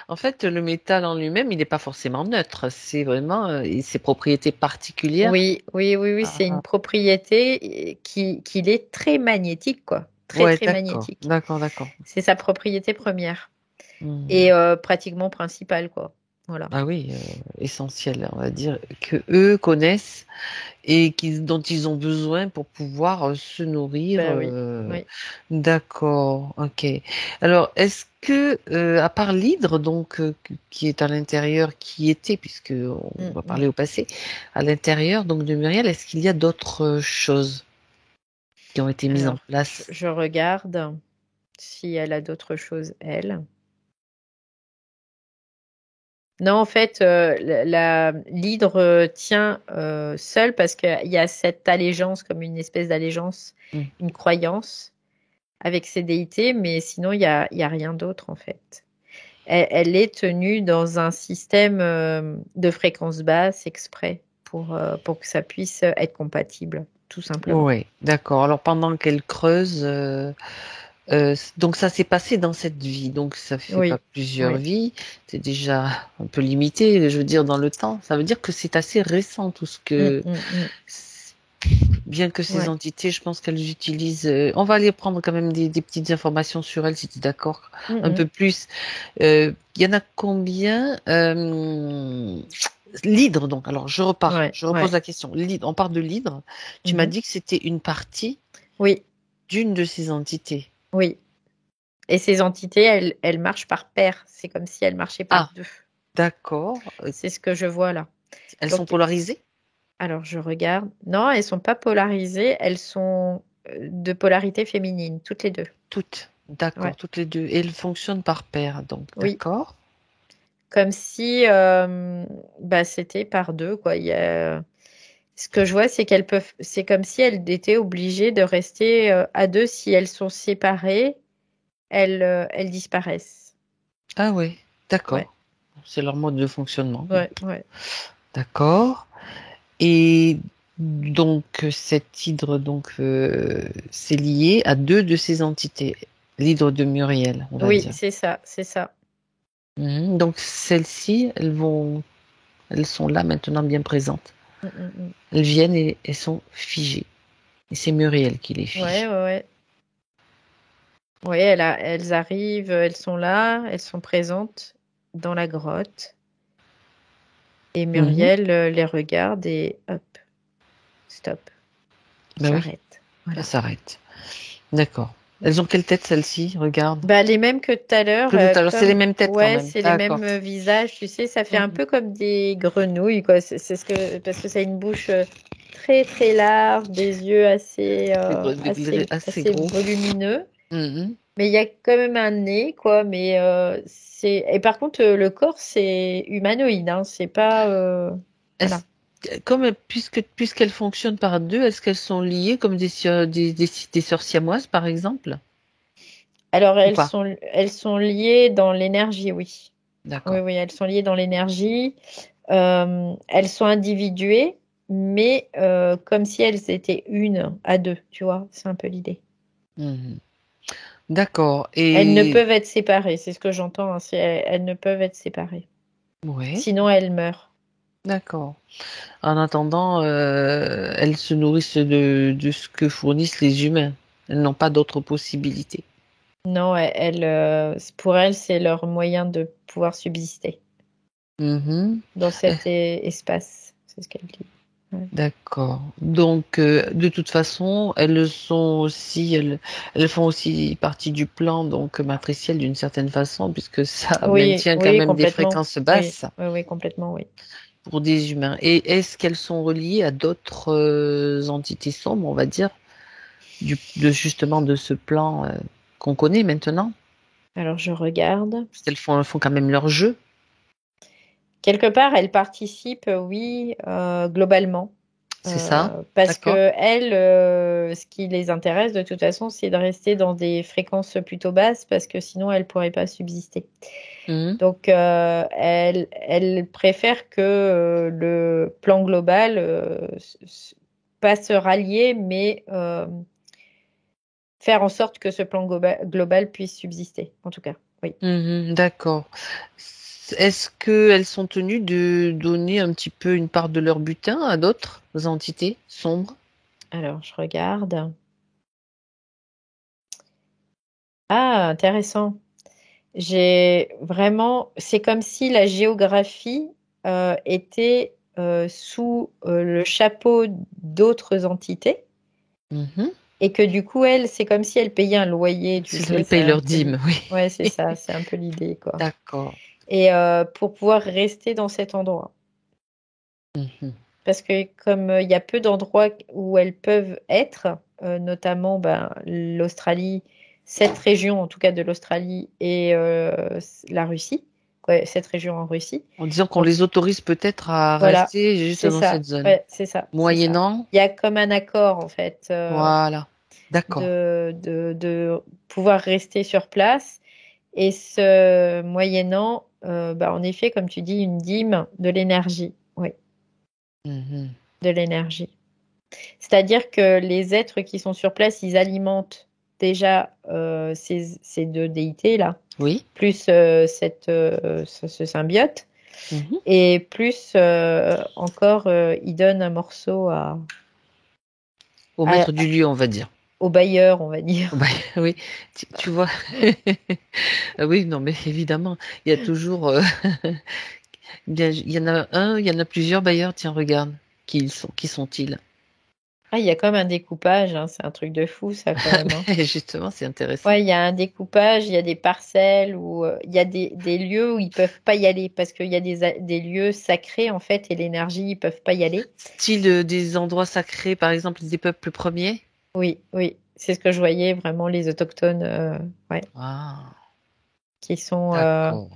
En fait, le métal en lui-même, il n'est pas forcément neutre. C'est vraiment ses propriétés particulières. Oui, oui, oui, oui, c'est une Ah, propriété qu'il est très magnétique, quoi. Très, ouais, très d'accord, magnétique. d'accord, d'accord. C'est sa propriété première Hmm. et pratiquement principale, quoi. Voilà. Ah oui, essentiel, on va dire, que eux connaissent et dont ils ont besoin pour pouvoir se nourrir. Ben oui, oui. D'accord, ok. Alors, est-ce que, à part l'hydre, donc, qui est à l'intérieur, qui était, puisque on Mm, va mm. parler au passé, à l'intérieur donc de Muriel, est-ce qu'il y a d'autres choses qui ont été mises en Alors, place? je regarde si elle a d'autres choses, elle. Non, en fait, l'hydre tient seul parce qu'il y a cette allégeance, comme une espèce d'allégeance, Hmm. une croyance avec ces déités, mais sinon, il y a rien d'autre, en fait. Elle est tenue dans un système de fréquence basse exprès pour que ça puisse être compatible, tout simplement. Oui, d'accord. Alors, pendant qu'elle creuse, donc ça s'est passé dans cette vie, donc ça fait pas Oui, plusieurs oui. vies, c'est déjà un peu limité, je veux dire, dans le temps. Ça veut dire que c'est assez récent tout ce Mm, que, mm, mm. bien que ces Ouais. entités, je pense qu'elles utilisent. On va aller prendre quand même des petites informations sur elles, si tu es d'accord, Mm, un peu mm. plus. Il y en a combien l'hydre, donc. Alors je repars, Ouais, je repose ouais. la question. L'hydre, on part de l'hydre. Tu m'as Mhm. dit que c'était une partie Oui, d'une de ces entités. oui. Et ces entités, elles marchent par paires. C'est comme si elles marchaient par Ah, deux. d'accord. C'est ce que je vois là. Elles sont Donc, polarisées? alors je regarde. Non, elles sont pas polarisées. Elles sont de polarité féminine, toutes les deux. Toutes. D'accord, Ouais, toutes les deux. Et elles fonctionnent par paire, donc. oui. D'accord. Comme si bah, c'était par deux, quoi. Ce que je vois, c'est qu'elles peuvent. C'est comme si elles étaient obligées de rester à deux. Si elles sont séparées, elles disparaissent. Ah oui, Ouais, d'accord. C'est leur mode de fonctionnement. ouais, ouais. D'accord. Et donc, cet hydre, donc, c'est lié à deux de ces entités. L'hydre de Muriel, on va Oui, dire. c'est ça, c'est ça. Donc, celles-ci, elles sont là maintenant bien présentes. Mm, mm, mm. Elles viennent et elles sont figées. Et c'est Muriel qui les Ouais, fige. ouais, ouais. Ouais, elles arrivent, elles sont là, elles sont présentes dans la grotte. Et Mhm. Muriel les regarde et hop, stop, Ben oui, j'arrête. elle Voilà. s'arrête. D'accord. Elles ont quelle tête, celles-ci? Regarde. Bah, les mêmes que tout à l'heure, Que tout à l'heure, c'est les comme, mêmes têtes quand ouais, même. c'est les mêmes D'accord. visages, tu sais, ça fait un Mhm. peu comme des grenouilles, quoi. C'est parce que ça a une bouche très, très large, des yeux Assez assez gros. volumineux. Mhm. Mais il y a quand même un nez, quoi. Mais et par contre, le corps, c'est humanoïde, hein. C'est pas. Voilà. Est-ce- puisqu'elles fonctionnent par deux, est-ce qu'elles sont liées comme des sœurs siamoises, par exemple? Alors, Ou pas? elles sont liées dans l'énergie, oui. Oui, D'accord. oui, elles sont liées dans l'énergie. Elles sont individuées, mais comme si elles étaient une à deux, tu vois. C'est un peu l'idée. Mhm. D'accord. Elles ne Et peuvent être séparées, c'est ce que j'entends, hein, elles ne peuvent être séparées. Ouais, Sinon, elle meurt. d'accord. En attendant, elles se nourrissent de ce que fournissent les humains. Elles n'ont pas d'autres possibilités. Non, pour elle, c'est leur moyen de pouvoir subsister Mhm. dans Euh, cet espace. C'est ce qu'elle dit. Ouais. D'accord. Donc, de toute façon, elles font aussi partie du plan donc matriciel d'une certaine façon, puisque ça Oui, maintient quand oui, même des complètement. fréquences Oui, basses oui, oui, complètement, oui. pour des humains. Et est-ce qu'elles sont reliées à d'autres entités sombres, on va dire, justement de ce plan qu'on connaît maintenant? Alors, je regarde. Parce qu'elles font quand même leur jeu. Quelque part, elle participe, oui, globalement. C'est ça? Parce D'accord. que elles, ce qui les intéresse de toute façon, c'est de rester dans des fréquences plutôt basses parce que sinon, elles ne pourraient pas subsister. Mhm. Donc, elles préfèrent que le plan global pas se rallier, mais faire en sorte que ce plan global puisse subsister, en tout cas. Oui. Mhm, d'accord. Est-ce qu'elles sont tenues de donner un petit peu une part de leur butin à d'autres entités sombres? Alors, je regarde. Ah, intéressant. C'est comme si la géographie était sous le chapeau d'autres entités Mhm. et que du coup, elle, c'est comme si elle payait un loyer, tu S'ils sais, veulent c'est payer un leur peu dîme, oui. Ouais, c'est ça, c'est un peu l'idée, quoi. D'accord. Et pour pouvoir rester dans cet endroit. Mhm. Parce que comme il y a peu d'endroits où elles peuvent être, notamment l'Australie, cette région en tout cas de l'Australie et la Russie, ouais, cette région en Russie. En disant qu'on Donc les autorise peut-être à voilà, rester juste c'est dans ça, cette zone. ouais, c'est ça, c'est ça. Moyennant, Il y a comme un accord en fait voilà. D'accord. de pouvoir rester sur place et ce moyennant, en effet, comme tu dis, une dîme de l'énergie, oui, Mhm. de l'énergie. C'est-à-dire que les êtres qui sont sur place, ils alimentent déjà ces deux déités-là, Oui. plus ce symbiote, Mhm. et plus encore, ils donnent un morceau Au à- maître du lieu, on va dire. au bailleur, on va dire. Bah, oui, tu vois. Ah oui, non, mais évidemment, il y a toujours. Bien, il y en a un, il y en a plusieurs bailleurs. Tiens, regarde. Qui sont-ils? Ah, il y a comme un découpage, hein, c'est un truc de fou ça quand même, hein. Justement, c'est intéressant. Ouais, il y a un découpage, il y a des parcelles où il y a des lieux où ils peuvent pas y aller parce qu'il y a des lieux sacrés en fait et l'énergie, ils peuvent pas y aller. Style des endroits sacrés, par exemple, des peuples premiers. Oui, oui, c'est ce que je voyais vraiment les autochtones, ouais, Ah, qui sont d'accord.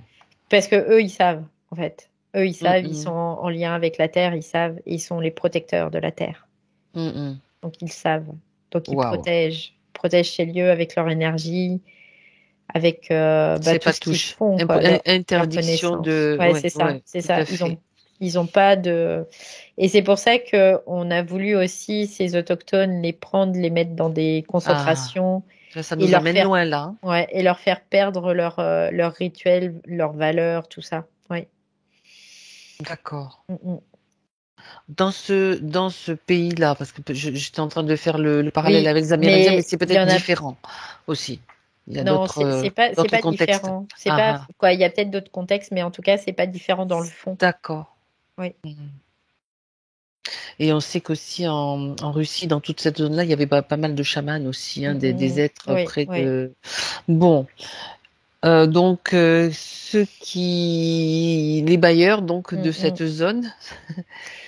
parce que eux ils savent en fait, eux ils Hum, savent, ils sont hum, en lien avec la terre, ils savent, ils sont les protecteurs de la terre, hum. donc ils savent, donc ils Waouh. protègent ces lieux avec leur énergie, avec C'est tout pas ce qu'ils touche. font quoi, leur Interdiction connaissance. de. Ouais, Ouais, ouais, c'est tout ça. à fait. Ils ont pas de et c'est pour ça que on a voulu aussi ces autochtones les prendre, les mettre dans des Ah, concentrations ça et nous amène loin là, hein. leur faire perdre leur rituel, leurs valeurs, tout ça. Ouais. D'accord. Mm, mm. Dans ce pays-là, parce que j'étais en train de faire le parallèle Oui, avec les Amérindiens, mais mais c'est il y peut-être en a différent aussi. Il y a non, c'est d'autres pas contextes. différent. C'est Ah, pas ah, quoi, il y a peut-être d'autres contextes, mais en tout cas, c'est pas différent dans le fond. d'accord. Oui. Mhm. Et on sait qu'aussi en Russie, dans toute cette zone-là, il y avait pas mal de chamans aussi, Mm, hein, mm, des mm. êtres Oui, près oui. de. Bon, donc les bailleurs donc Mm, de mm. cette zone,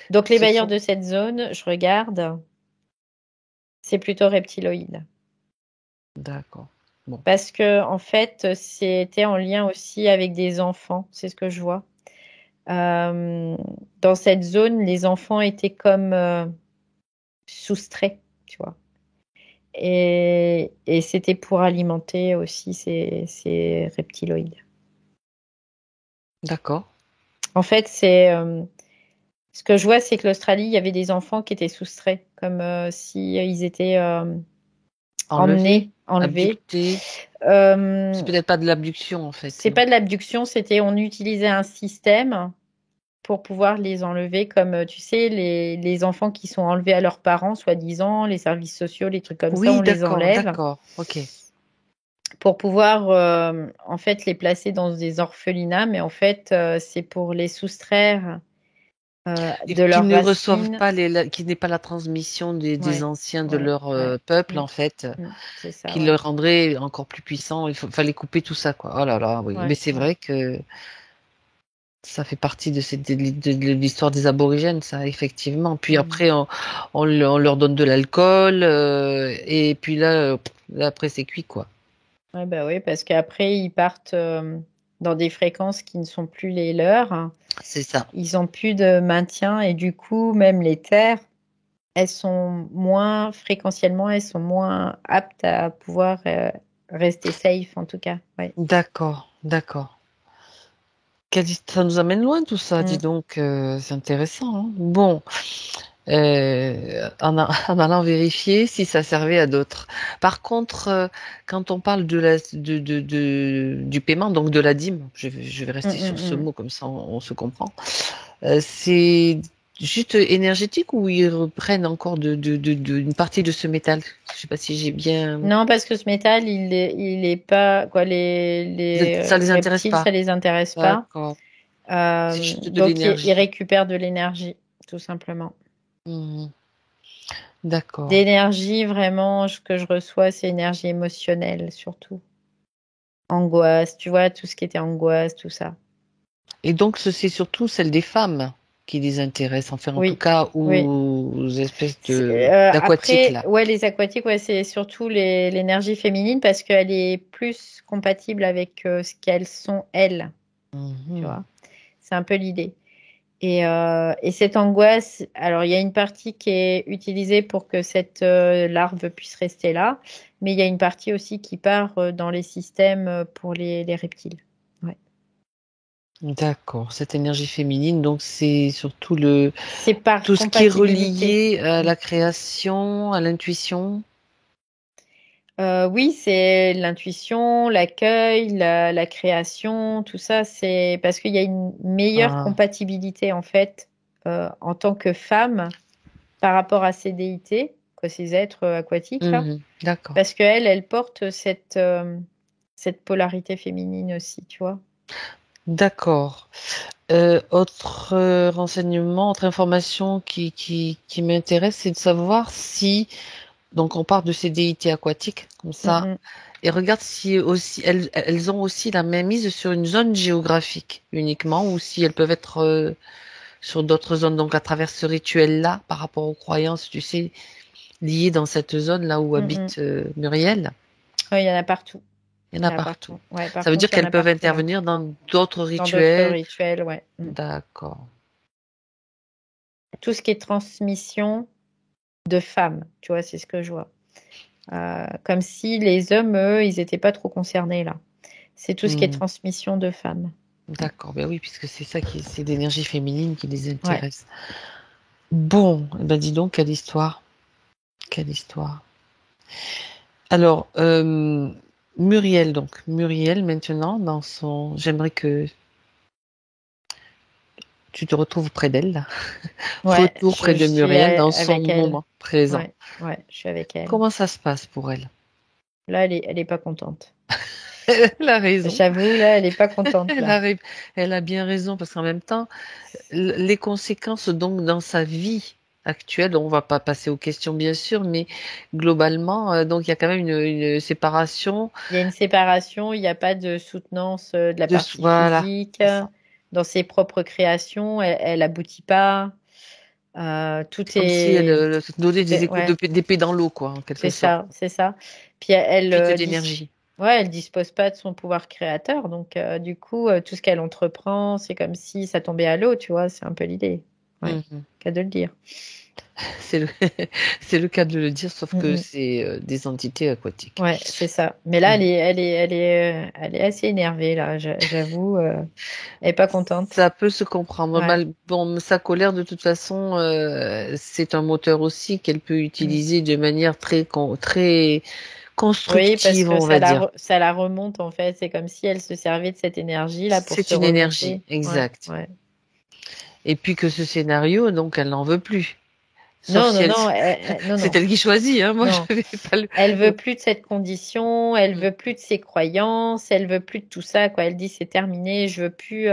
Donc les ce bailleurs sont. de cette zone, je regarde, c'est plutôt reptiloïde. D'accord. Bon, Parce que en fait, c'était en lien aussi avec des enfants, c'est ce que je vois. Euh, Dans cette zone, les enfants étaient comme soustraits, tu vois. Et c'était pour alimenter aussi ces reptiloïdes. d'accord. En fait, ce que je vois, c'est que l'Australie, il y avait des enfants qui étaient soustraits, comme si ils étaient Enlever, enlever. abducter. Euh, C'est peut-être pas de l'abduction en fait. c'est pas de l'abduction, c'était on utilisait un système pour pouvoir les enlever, comme tu sais, les enfants qui sont enlevés à leurs parents, soi-disant, les services sociaux, les trucs comme ça, Oui, on les d'accord, enlève d'accord. Ok. pour pouvoir en fait les placer dans des orphelinats, mais en fait c'est pour les soustraire Et de qui leurs ne reçoivent racines. pas qui n'est pas la transmission des Ouais, anciens de ouais, leur ouais. peuple en fait, C'est ça, qui ouais. le rendrait encore plus puissant. Fallait couper tout ça quoi. Oh là là, oui. Ouais, Mais c'est ouais. vrai que ça fait partie de l'histoire des aborigènes, ça, effectivement. Puis après, on leur donne de l'alcool, et puis là, après, c'est cuit, quoi. Ouais, bah oui, parce qu'après, ils partent dans des fréquences qui ne sont plus les leurs. C'est ça. Ils ont plus de maintien et du coup, même les terres, elles sont moins, fréquentiellement, elles sont moins aptes à pouvoir rester safe, en tout cas. Ouais. D'accord, d'accord. Ça nous amène loin, tout ça, dis Mm. donc, c'est intéressant, hein. Bon, en allant vérifier si ça servait à d'autres. Par contre, quand on parle du paiement, donc de la dîme, je vais Mm, rester sur ce mm, mot, comme ça on se comprend. C'est juste énergétique ou ils reprennent encore une partie de ce métal? Je sais pas si j'ai bien. Non, parce que ce métal, il est pas, quoi, Ça les les intéresse reptiles, pas. ça les intéresse pas. D'accord. C'est juste de Donc, ils l'énergie. récupèrent de l'énergie, tout simplement. Mhm. D'accord. D'énergie, vraiment, ce que je reçois, c'est énergie émotionnelle, surtout. Angoisse, tu vois, tout ce qui était angoisse, tout ça. Et donc, c'est surtout celle des femmes qui les intéresse, enfin, en tout Oui, cas, oui. aux espèces d'aquatiques, Après, là. ouais, les aquatiques, ouais, c'est surtout l'énergie féminine parce qu'elle est plus compatible avec ce qu'elles sont, elles, tu Mhm. vois. C'est un peu l'idée. Et cette angoisse, alors il y a une partie qui est utilisée pour que cette larve puisse rester là, mais il y a une partie aussi qui part dans les systèmes pour les reptiles. Ouais. D'accord. Cette énergie féminine, donc, c'est surtout C'est par tout ce qui est compatibilité. relié à la création, à l'intuition. Oui, c'est l'intuition, l'accueil, la création, tout ça. C'est parce qu'il y a une meilleure Ah. compatibilité en fait en tant que femme par rapport à ces déités, quoi, ces êtres aquatiques là. Mhm. D'accord. Parce qu'elle, elle porte cette polarité féminine aussi, tu vois. D'accord. Autre renseignement, autre information qui m'intéresse, c'est de savoir si, donc on parle de ces déités aquatiques, comme Mm, ça, mm. et regarde si aussi elles ont aussi la même mise sur une zone géographique uniquement, ou si elles peuvent être sur d'autres zones, donc à travers ce rituel-là, par rapport aux croyances, tu sais, liées dans cette zone-là où Mm, mm. habite Muriel. Ouais, il y en a partout. Il y en Il a y en a partout. partout. Ouais, par Ça veut dire contre, il y en qu'elles a peuvent partout, ouais. intervenir dans d'autres Dans d'autres rituels. rituels, ouais. Mm. D'accord. Tout ce qui est transmission de femmes, tu vois, c'est ce que je vois. Comme si les hommes, eux, ils n'étaient pas trop concernés là. C'est tout ce qui est Hmm. transmission de femmes. D'accord, ben oui, puisque c'est l'énergie féminine qui les Ouais. intéresse. Bon, eh ben dis donc, quelle histoire. Quelle histoire. Alors, Muriel, donc, Muriel, maintenant, j'aimerais que tu te retrouves près d'elle, là. Ouais, Retour près je de suis Muriel dans son avec elle. moment présent. Ouais, ouais, je suis avec elle. Comment ça se passe pour elle? Là, elle est pas contente. Elle a raison. J'avoue, là, elle est pas contente Elle là. a, elle a bien raison, parce qu'en même temps, les conséquences donc dans sa vie actuelle, on va pas passer aux questions bien sûr, mais globalement, donc il y a quand même une séparation Il y a une séparation, il n'y a pas de soutenance de la partie voilà, physique. c'est ça. Dans ses propres créations, elle aboutit pas. Tout C'est comme si elle se donnait tout des est, échos ouais, d'épée dans l'eau, quoi, en quelque c'est sorte. ça, c'est ça. Puis elle, Fuite d'énergie. ouais, elle dispose pas de son pouvoir créateur, donc du coup, tout ce qu'elle entreprend, c'est comme si ça tombait à l'eau, tu vois, c'est un peu l'idée. Ouais, Mhm. qu'à de le dire. C'est le, c'est le cas de le dire, sauf que Mhm. c'est des entités aquatiques. Ouais, c'est ça. Mais là, Mhm. elle est assez énervée là. J'avoue, elle est pas contente. Ça peut se comprendre. Ouais. Bon, sa colère, de toute façon, c'est un moteur aussi qu'elle peut Mm. utiliser de manière très constructive, que on va dire. ça la remonte en fait. C'est comme si elle se servait de cette énergie-là pour C'est se une énergie, remonter. exact. Ouais. Et puis que ce scénario, donc, elle n'en veut plus. Sauf Non, si non, elle, non, non, c'est non. elle qui choisit, hein. Moi, Non. je vais pas le. Elle veut plus de cette condition, elle Mm. veut plus de ses croyances, elle veut plus de tout ça, quoi. Elle dit c'est terminé, je veux plus.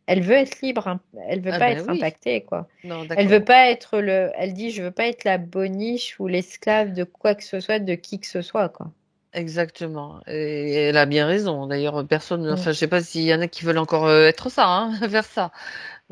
Elle veut être libre, hein. Elle veut Ah pas ben être oui. impactée, quoi. Non, Elle veut d'accord. pas être le. Elle dit je veux pas être la boniche ou l'esclave de quoi que ce soit, de qui que ce soit, quoi. Exactement. Et elle a bien raison. D'ailleurs, personne, Mm. enfin, je sais pas s'il y en a qui veulent encore être ça, hein, faire ça.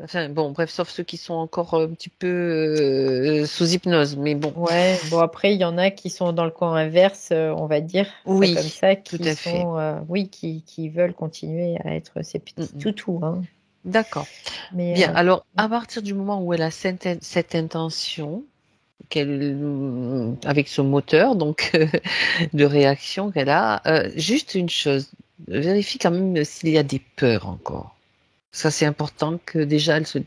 Enfin, bon, bref, sauf ceux qui sont encore un petit peu sous hypnose. Mais bon, Ouais, bon après il y en a qui sont dans le camp inverse, on va dire ça comme oui, ça, tout qui à fait. sont, oui, qui veulent continuer à être ces Mm, petits mm. toutous, hein. D'accord. Mais Bien. Alors, à partir du moment où elle a cette intention, avec ce moteur donc de réaction qu'elle a, juste une chose, vérifie quand même s'il y a des peurs encore. Ça, c'est important que déjà elle se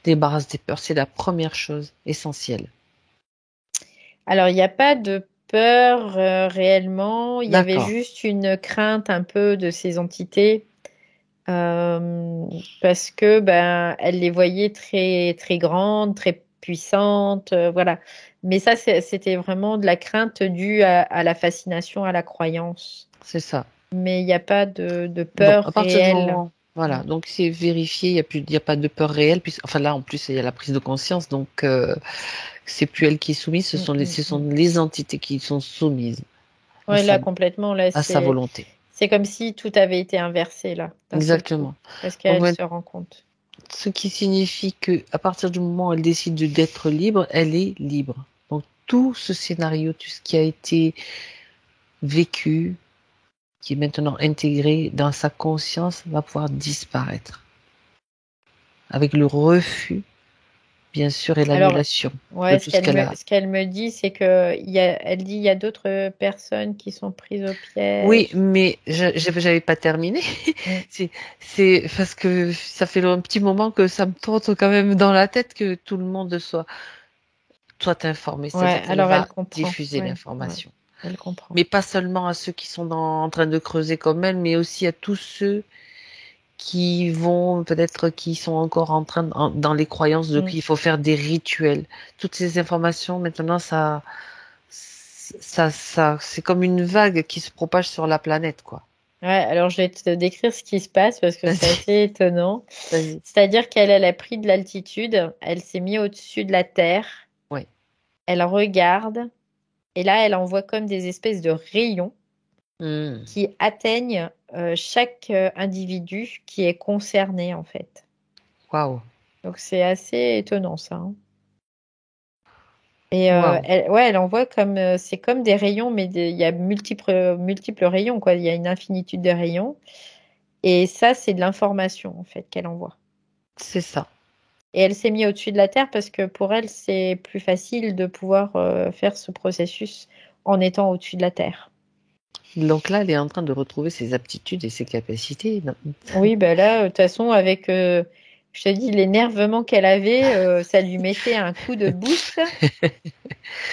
débarrasse des peurs. C'est la première chose essentielle. alors il n'y a pas de peur réellement, il y avait D'accord. juste une crainte un peu de ces entités parce que ben elle les voyait très très grandes, très puissantes, voilà. Mais ça c'était vraiment de la crainte due à la fascination, à la croyance. C'est ça. Mais il n'y a pas de Bon, peur à partir du réelle. moment, voilà, Mm. donc c'est vérifié, il y a pas de peur réelle, puis, enfin là, en plus, il y a la prise de conscience, donc c'est plus elle qui est soumise, Mm, ce sont mm. les entités qui sont soumises à Ouais, là, complètement, là, à sa volonté. c'est comme si tout avait été inversé, là, d'un seul coup, Exactement. parce Donc, qu'elle se rend compte. ce qui signifie que à partir du moment où elle décide d'être libre, elle est libre. Donc tout ce scénario, tout ce qui a été vécu, qui est maintenant intégré dans sa conscience, va pouvoir disparaître. Avec le refus, bien sûr, et Alors, l'annulation de ouais, tout ce qu'elle a. ce qu'elle me dit, c'est que elle dit, il y a d'autres personnes qui sont prises au Oui, piège. mais j'avais pas terminé. Mm. C'est parce que ça fait un petit moment que ça me trotte quand même dans la tête que tout le monde soit informé. C'est-à-dire Ouais, qu'elle alors elle va comprend. diffuser Ouais, ouais, l'information. elle comprend. Mais pas seulement à ceux qui sont en train de creuser comme elle, mais aussi à tous ceux qui vont peut-être qui sont encore dans les croyances de Mm. qu'il faut faire des rituels. Toutes ces informations maintenant c'est comme une vague qui se propage sur la planète quoi. Ouais, alors je vais te décrire ce qui se passe parce que c'est Vas-y, assez étonnant. vas-y. C'est-à-dire elle a pris de l'altitude, elle s'est mise au-dessus de la Terre, Ouais. elle regarde. Et là, elle envoie comme des espèces de rayons Hmm. qui atteignent chaque individu qui est concerné, en fait. Waouh, Donc, c'est assez étonnant, ça, hein. Et waouh. ouais, elle envoie comme, c'est comme des rayons, mais il y a multiples rayons, quoi. Il y a une infinitude de rayons. Et ça, c'est de l'information, en fait, qu'elle envoie. C'est ça. Et elle s'est mise au-dessus de la Terre parce que pour elle, c'est plus facile de pouvoir faire ce processus en étant au-dessus de la Terre. Donc là, elle est en train de retrouver ses aptitudes et ses capacités. Oui, ben là, de toute façon, avec, je te dis, l'énervement qu'elle avait, ça lui mettait un coup de boost. Et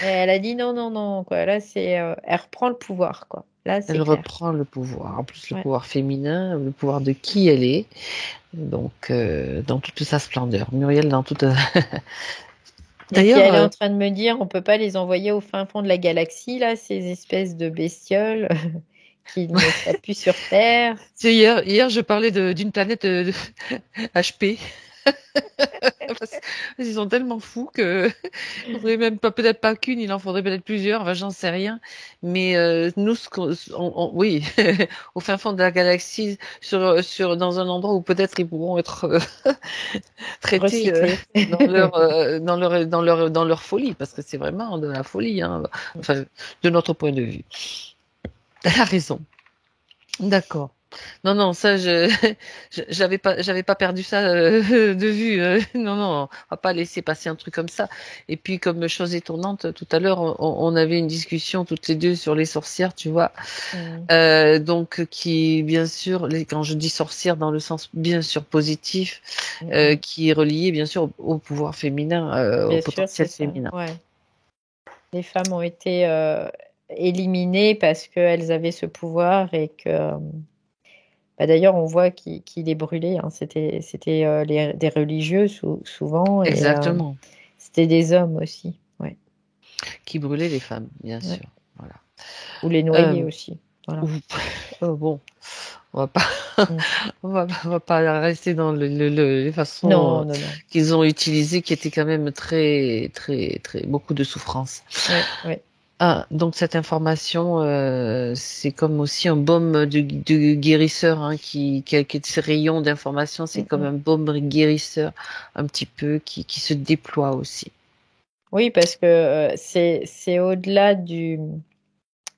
elle a dit non, non, non, quoi. Là, elle reprend le pouvoir, quoi. Là, c'est Elle clair. reprend le pouvoir. En plus, le Ouais. pouvoir féminin, le pouvoir de qui elle est. Donc, dans toute sa splendeur. Muriel, dans toute. Et puis, D'ailleurs, elle est en train de me dire, on peut pas les envoyer au fin fond de la galaxie, là, ces espèces de bestioles qui ne seraient plus sur Terre. hier, je parlais d'une planète HP. Parce qu'ils sont tellement fous que il faudrait même pas, peut-être pas qu'une, il en faudrait peut-être plusieurs. Enfin, j'en sais rien. Mais nous, oui, au fin fond de la galaxie, dans un endroit où peut-être ils pourront être traités Recyclées. dans leur folie, parce que c'est vraiment de la folie, hein. Enfin, de notre point de vue. Elle a raison. D'accord. Non, non, ça, j'avais pas perdu ça de vue. Non, non, on va pas laisser passer un truc comme ça. Et puis, comme chose étonnante, tout à l'heure, on avait une discussion toutes les deux sur les sorcières, tu vois. Mm. Donc, qui, bien sûr, quand je dis sorcière dans le sens bien sûr positif, Mm. qui est relié, bien sûr, au pouvoir féminin, au Bien sûr, potentiel c'est ça. féminin. Ouais. Les femmes ont été éliminées parce qu'elles avaient ce pouvoir et que d'ailleurs on voit qui les brûlait. Hein. C'était des religieux souvent et Exactement. c'était des hommes aussi. Ouais. Qui brûlait les femmes, bien Ouais. sûr. Voilà. Ou les noyer aussi. Voilà. Bon, on va pas, Mm. on va pas rester dans les façons Non. qu'ils ont utilisées, qui étaient quand même très, très, très beaucoup de souffrance. Ouais. Ah, donc cette information, c'est comme aussi un baume de guérisseur, hein, qui ces rayons d'information, c'est comme un baume guérisseur, un petit peu, qui se déploie aussi. Oui, parce que c'est au-delà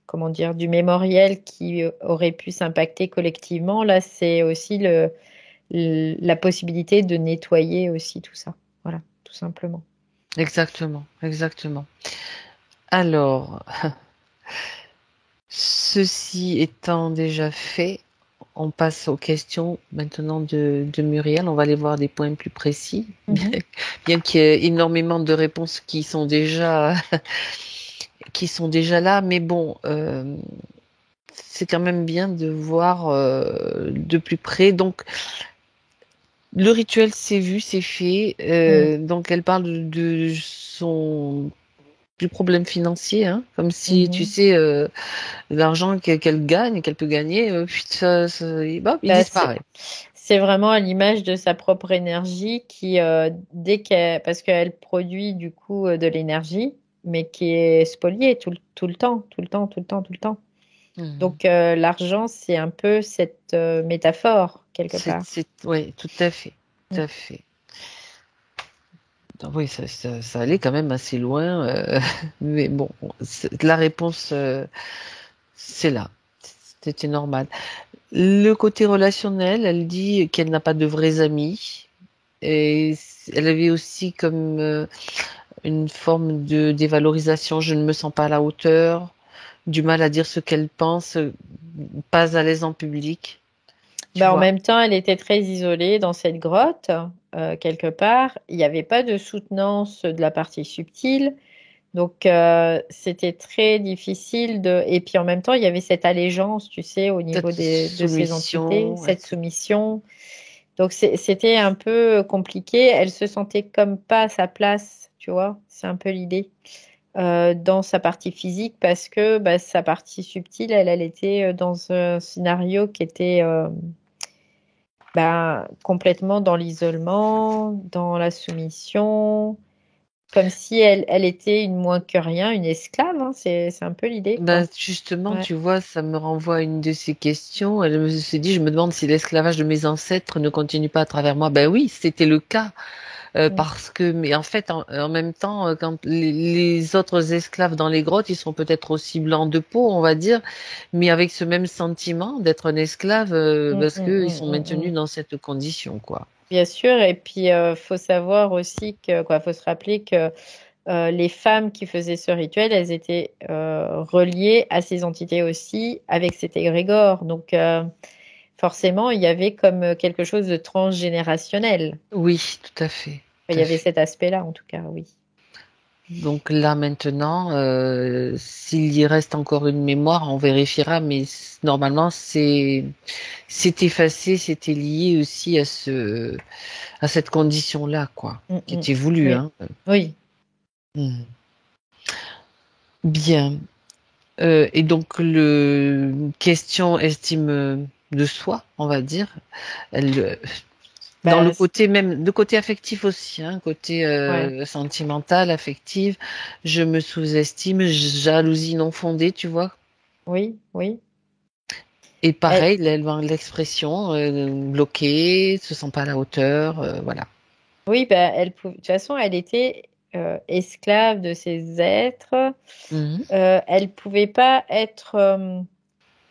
comment dire, du mémoriel qui aurait pu s'impacter collectivement. Là, c'est aussi la possibilité de nettoyer aussi tout ça. Voilà, tout simplement. Exactement, exactement. Alors, ceci étant déjà fait, on passe aux questions maintenant de Muriel. On va aller voir des points plus précis, bien qu'il y ait énormément de réponses qui sont déjà là, mais bon, c'est quand même bien de voir de plus près. Donc, le rituel, c'est vu, c'est fait. Donc, elle parle de son du problème financier, hein, comme si, tu sais, l'argent qu'elle gagne, qu'elle peut gagner, puis il disparaît. C'est vraiment à l'image de sa propre énergie qui, parce qu'elle produit du coup de l'énergie, mais qui est spoliée tout le temps, tout le temps, tout le temps, tout le temps. Donc l'argent, c'est un peu cette métaphore quelque part. Oui, tout à fait, tout à fait. Oui, ça allait quand même assez loin, mais bon, la réponse, c'est là. C'était normal. Le côté relationnel, elle dit qu'elle n'a pas de vrais amis. Et elle avait aussi comme une forme de dévalorisation. Je ne me sens pas à la hauteur, du mal à dire ce qu'elle pense, pas à l'aise en public. Tu En vois. même temps, elle était très isolée dans cette grotte, quelque part. Il n'y avait pas de soutenance de la partie subtile. Donc, c'était très difficile de. Et puis en même temps, il y avait cette allégeance, tu sais, au niveau Cette de ces entités, soumission, cette soumission. Donc, c'était un peu compliqué. Elle se sentait comme pas à sa place, tu vois. C'est un peu l'idée. Dans sa partie physique, parce que sa partie subtile, elle était dans un scénario qui était complètement dans l'isolement, dans la soumission. Comme si elle était une moins que rien, une esclave, hein, c'est un peu l'idée, quoi. justement, Ouais. tu vois, ça me renvoie à une de ces questions. Elle me s'est dit, je me demande si l'esclavage de mes ancêtres ne continue pas à travers moi. Ben oui, c'était le cas. Parce que, mais en fait, en même temps, quand les autres esclaves dans les grottes, ils sont peut-être aussi blancs de peau, on va dire, mais avec ce même sentiment d'être un esclave, parce que ils sont maintenus dans cette condition, quoi. Bien sûr, et puis faut savoir aussi que, quoi, faut se rappeler que les femmes qui faisaient ce rituel, elles étaient reliées à ces entités aussi avec cet égrégore. Donc forcément, il y avait comme quelque chose de transgénérationnel. Oui, tout à fait, Il tout y à avait fait. cet aspect-là, en tout cas, oui. Donc là maintenant, s'il y reste encore une mémoire, on vérifiera, mais normalement c'est effacé, c'était lié aussi à cette condition-là, quoi, qui était voulue, Oui. hein. Oui. Bien. Et donc le question estime de soi, on va dire, elle, dans le côté même, le côté affectif aussi, hein, côté Ouais. sentimental, affectif, je me sous-estime, jalousie non fondée, tu vois. Oui, oui. Et pareil, l'expression bloquée, se sent pas à la hauteur, voilà. Oui, de toute façon, elle était esclave de ces êtres. Elle pouvait pas être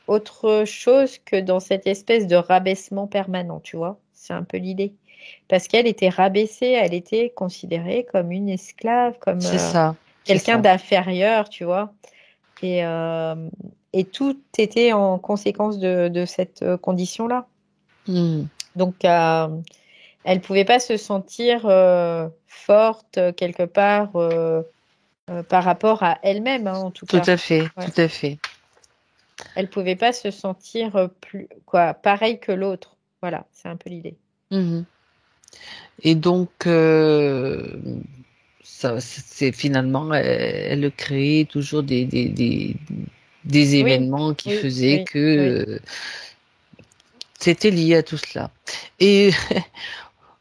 autre chose que dans cette espèce de rabaissement permanent, tu vois. C'est un peu l'idée. Parce qu'elle était rabaissée, elle était considérée comme une esclave, comme C'est ça, c'est quelqu'un ça. d'inférieur, tu vois. Et, et tout était en conséquence de cette condition-là. Donc, elle pouvait pas se sentir forte quelque part par rapport à elle-même, hein, en tout Tout cas. à fait, Ouais. tout à fait. Elle pouvait pas se sentir pareil que l'autre. Voilà, c'est un peu l'idée. Mhm. Et donc, ça, c'est finalement, elle créait toujours des Oui, événements qui oui, faisaient oui, que oui. c'était lié à tout cela. Et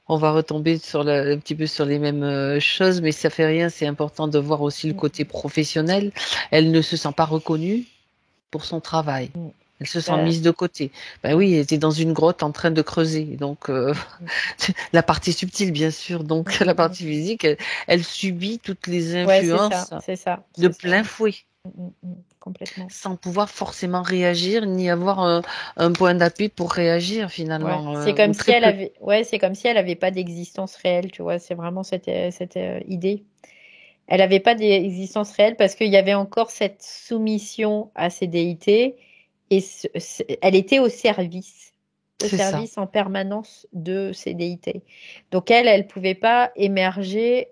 on va retomber un petit peu sur les mêmes choses, mais ça fait rien. C'est important de voir aussi le côté professionnel. Elle ne se sent pas reconnue pour son travail. Mm. Elle se sent Euh, mise de côté. Ben oui, elle était dans une grotte en train de creuser. Donc, la partie subtile, bien sûr. Donc, la partie physique, elle subit toutes les Ouais, c'est ça, influences c'est ça, de c'est ça. plein fouet, Complètement. sans pouvoir forcément réagir, ni avoir un point d'appui pour réagir, Ouais, finalement, c'est ou comme si très elle peu. avait, ouais, c'est comme si elle avait pas d'existence réelle, tu vois. C'est vraiment cette idée. Elle n'avait pas d'existence réelle parce qu'il y avait encore cette soumission à ces déités et elle était au C'est ça. service en permanence de ces déités. Donc elle pouvait pas émerger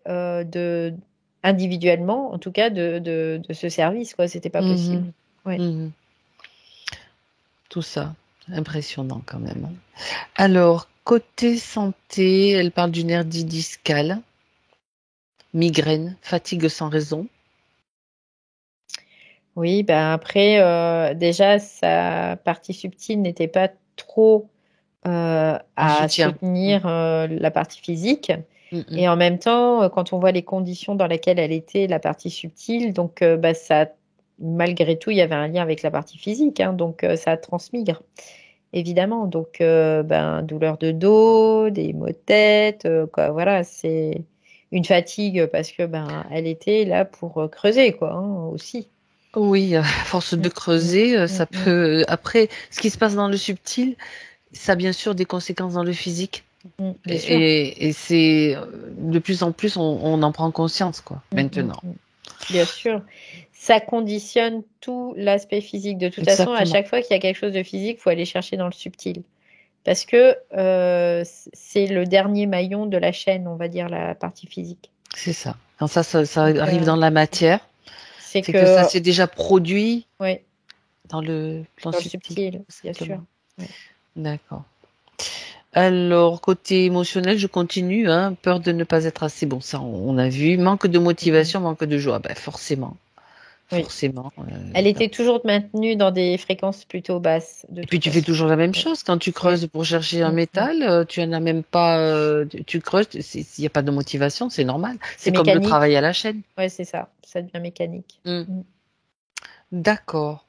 individuellement, en tout cas de ce service, quoi. C'était pas Mhm, possible. Ouais. mhm. Tout ça, impressionnant quand même. Alors, côté santé, elle parle d'une hernie discale, migraine, fatigue sans raison. Oui, ben après, déjà, sa partie subtile n'était pas trop En à soutien. Mm, soutenir la partie physique. mm, mm. Et en même temps, quand on voit les conditions dans lesquelles elle était, la partie subtile, donc bah, ça, malgré tout, il y avait un lien avec la partie physique, hein, donc ça transmigre, évidemment. Donc, ben, douleur de dos, des maux de tête, quoi, voilà, c'est une fatigue parce que ben, elle était là pour creuser, quoi, hein, aussi. Oui, à force de Mm, mm, creuser, mm, ça mm, peut. Après, ce qui se passe dans le subtil, ça a bien sûr des conséquences dans le physique. bien sûr. Et c'est de plus en plus, on en prend conscience, quoi, Mm, mm, maintenant. mm. Bien sûr, ça conditionne tout l'aspect physique. De toute façon, à Exactement. chaque fois qu'il y a quelque chose de physique, il faut aller chercher dans le subtil. Parce que c'est le dernier maillon de la chaîne, on va dire, la partie physique. C'est ça. Quand ça Donc, arrive dans la matière, c'est c'est que ça que, s'est déjà produit oui, dans le plan dans le subtil, subtil, tout bien sûr. simplement. Ouais. D'accord. Alors, côté émotionnel, je continue, hein. Peur de ne pas être assez bon, ça on a vu. Manque de Mhm. motivation, manque de joie. Ben, forcément, Oui. forcément. Elle était toujours maintenue dans des fréquences plutôt basses, de Et puis toute tu fais façon. toujours la même Oui, chose. Quand tu oui. creuses pour chercher un Mm, mm. métal, tu en as même pas. Tu creuses, s'il n'y a pas de motivation, c'est normal. C'est C'est comme le travail mécanique. à la chaîne. Oui, c'est ça. Ça devient mécanique. Hmm. Mm. D'accord.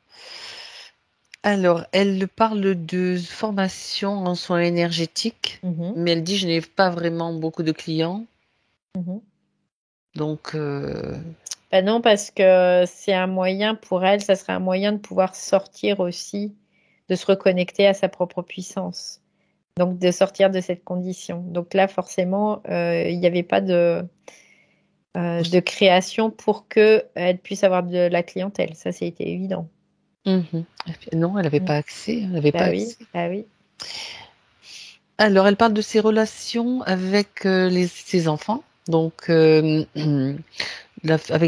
Alors, elle parle de formation en soins énergétiques, Mhm. mais elle dit je n'ai pas vraiment beaucoup de clients. Mhm. Donc, Ben non, parce que c'est un moyen pour elle, ça serait un moyen de pouvoir sortir aussi, de se reconnecter à sa propre puissance. Donc de sortir de cette condition. Donc là, forcément, il n'y avait pas de création pour que elle puisse avoir de la clientèle. Ça, c'était évident. mhm. Non, elle n'avait Mm. pas accès. Elle n'avait pas Bah oui, accès. bah oui. Alors, elle parle de ses relations avec ses enfants. Donc, avec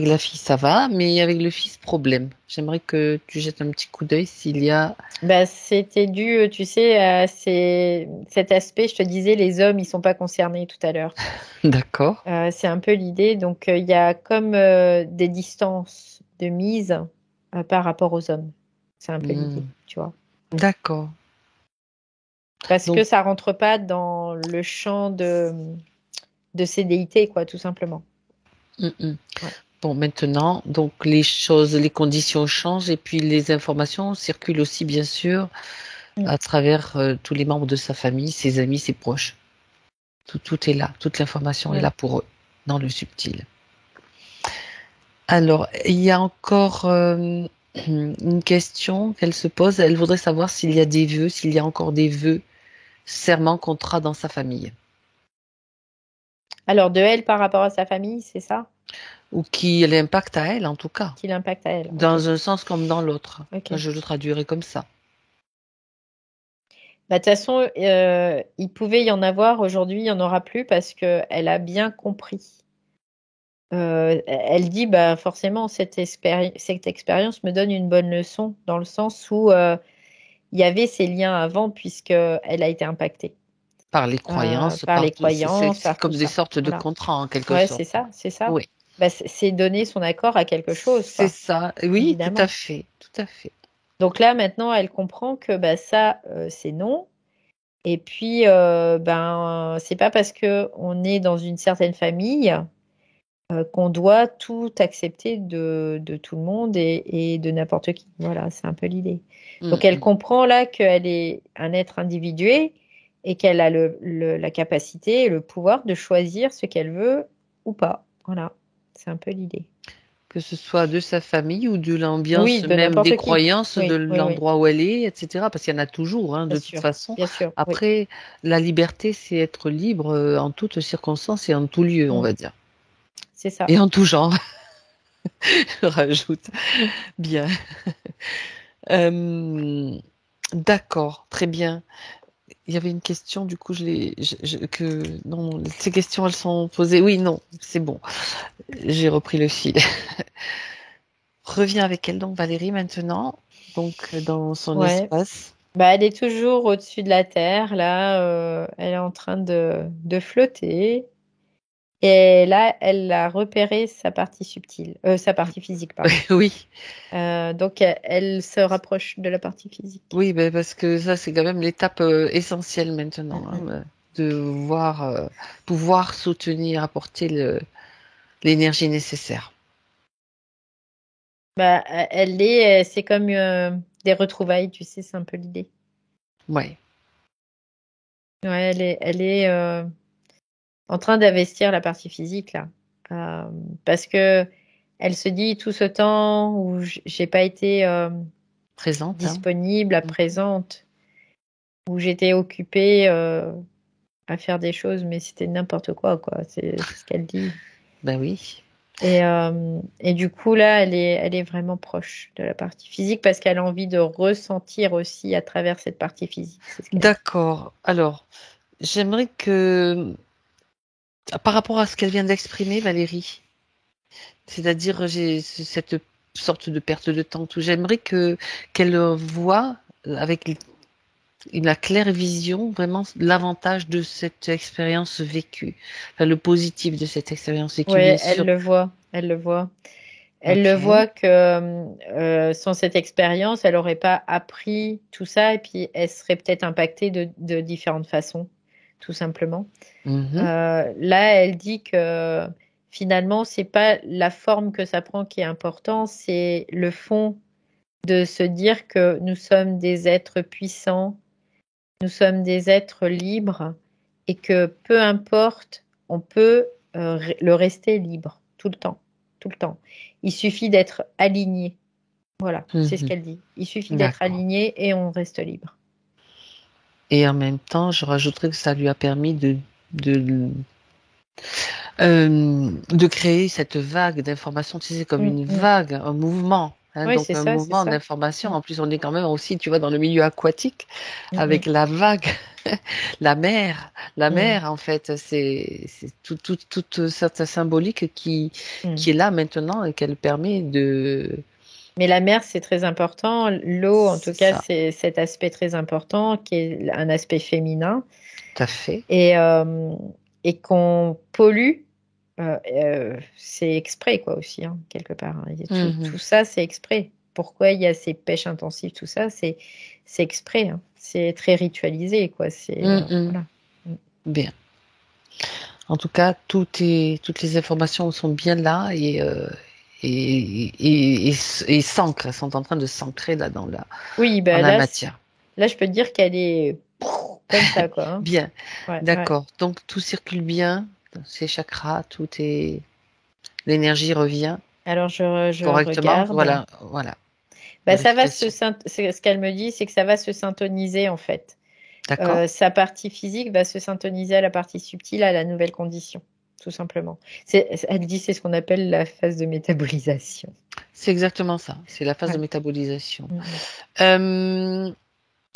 la fille, ça va, mais avec le fils, problème. J'aimerais que tu jettes un petit coup d'œil s'il y a. Bah, c'était dû, tu sais, à cet aspect, je te disais, les hommes, ils sont pas concernés tout à l'heure. D'accord. C'est un peu l'idée. Donc, il y a comme des distances de mise par rapport aux hommes. C'est un peu l'idée, Hmm. tu vois. Ouais. D'accord. Parce que Donc, ça rentre pas dans le champ de ces déités, quoi, tout simplement. hmm, hmm. Ouais. Bon, maintenant, donc les choses, les conditions changent et puis les informations circulent aussi, bien sûr, Mm. à travers tous les membres de sa famille, ses amis, ses proches. Tout est là, toute l'information est Mm. là pour eux, dans le subtil. Alors, il y a encore une question qu'elle se pose. Elle voudrait savoir s'il y a des vœux, s'il y a encore des vœux, serments, contrats dans sa famille, Alors, de elle par rapport à sa famille, c'est ça ou qui l'impactent à elle, en tout cas, qui l'impacte à elle. Ok. dans un sens comme dans l'autre. Ok. Moi, je le traduirais comme ça. Bah, de toute façon, il pouvait y en avoir aujourd'hui, il n'y en aura plus parce qu'elle a bien compris. elle dit, bah, forcément, cette expérience me donne une bonne leçon, dans le sens où il y avait ces liens avant, puisqu'elle a été impactée Par les croyances, par par les tout, croyances, c'est par tout comme des ça. sortes de Voilà. contrats en quelque Ouais, sorte. c'est ça. Oui, Bah, c'est donner son accord à quelque chose, c'est quoi, ça. Oui, tout à évidemment. fait, tout à fait. Donc là, maintenant, elle comprend que bah, ça, c'est non. Et puis, ben, c'est pas parce que on est dans une certaine famille qu'on doit tout accepter de tout le monde et de n'importe qui. Voilà, c'est un peu l'idée. Mm, Donc, elle mm. comprend là qu'elle est un être individué et qu'elle a la capacité et le pouvoir de choisir ce qu'elle veut ou pas. Voilà, c'est un peu l'idée. Que ce soit de sa famille ou de Oui, l'ambiance, de même des n'importe qui. croyances de Oui, oui, oui, l'endroit où elle est, etc. Parce qu'il y en a toujours, hein, de toute façon. bien sûr, oui, Après, la liberté, c'est être libre en toutes circonstances et en tout lieu, on Mm, va dire. c'est ça. Et en tout genre, je rajoute. Bien. Euh, d'accord, très bien. Il y avait une question, du coup, non, ces questions, elles sont posées. Oui, non, c'est bon. J'ai repris le fil. Reviens avec elle, donc, Valérie, maintenant, donc, dans son Ouais. espace. Bah, elle est toujours au-dessus de la terre, là, elle est en train de flotter. Et là, elle a repéré sa partie subtile, sa partie physique, pardon. Oui, Donc, elle se rapproche de la partie physique. oui, ben, parce que ça, c'est quand même l'étape essentielle maintenant, Mm, hein, mm. de pouvoir soutenir, apporter l'énergie nécessaire. Bah, c'est comme des retrouvailles, tu sais, c'est un peu l'idée. Ouais. Ouais, elle est en train d'investir la partie physique là. Parce que elle se dit tout ce temps où j'ai pas été Présente, hein. disponible, présente, où j'étais occupée à faire des choses, mais c'était n'importe quoi, c'est ce qu'elle dit. Ben oui. Et du coup là, elle est vraiment proche de la partie physique parce qu'elle a envie de ressentir aussi à travers cette partie physique, c'est ce qu'elle dit. D'accord. Alors, j'aimerais que, par rapport à ce qu'elle vient d'exprimer, Valérie, c'est-à-dire j'ai cette sorte de perte de temps, tout, j'aimerais qu'elle voit avec la claire vision vraiment l'avantage de cette expérience vécue, enfin, le positif de cette expérience vécue, bien Ouais, elle sûr. le voit, elle le voit. Elle le Ok. voit que sans cette expérience, elle n'aurait pas appris tout ça et puis elle serait peut-être impactée de différentes façons, tout simplement. Mhm. Là, elle dit que finalement, c'est pas la forme que ça prend qui est important, c'est le fond de se dire que nous sommes des êtres puissants, nous sommes des êtres libres et que peu importe, on peut le rester libre tout le temps, tout le temps. Il suffit d'être aligné. Voilà, c'est ce Mhm. qu'elle dit. Il suffit d'être D'accord. aligné et on reste libre. Et en même temps, je rajouterais que ça lui a permis de, de créer cette vague d'informations, tu sais, comme Mm, une mm. vague, un mouvement. Hein, Oui, donc c'est un ça, c'est mouvement ça. d'information. Mm, En plus, on est quand même aussi, tu vois, dans le milieu aquatique, mm, avec mm, la vague, la mer. La mm, mer, en fait, c'est toute cette symbolique qui mm. est là maintenant et qu'elle permet de... Mais la mer, c'est très important. L'eau, en tout C'est cas, ça, c'est cet aspect très important qui est un aspect féminin tout à fait. et, euh, et qu'on pollue. C'est exprès, quoi, aussi, hein, quelque part, hein. Il y a Mhm. tout ça, c'est exprès. Pourquoi il y a ces pêches intensives, tout ça, c'est exprès, hein. C'est très ritualisé, quoi. Mhm. Voilà. Mm. Bien. En tout cas, toutes les informations sont bien là et s'ancrent, sont en train de s'ancrer là Oui, dans ben la matière. là, je peux te dire qu'elle est comme ça, quoi, hein. Bien, Ouais, ouais. d'accord. Donc tout circule bien, ces chakras, l'énergie revient Alors, je correctement. regarde. Voilà, voilà. Ben, Vérification. c'est ce qu'elle me dit, c'est que ça va se syntoniser, en fait. D'accord? Sa partie physique va se syntoniser à la partie subtile, à la nouvelle condition, tout simplement. Elle dit c'est ce qu'on appelle la phase de métabolisation. C'est exactement ça. C'est la phase de Ouais. métabolisation. Mhm. Euh,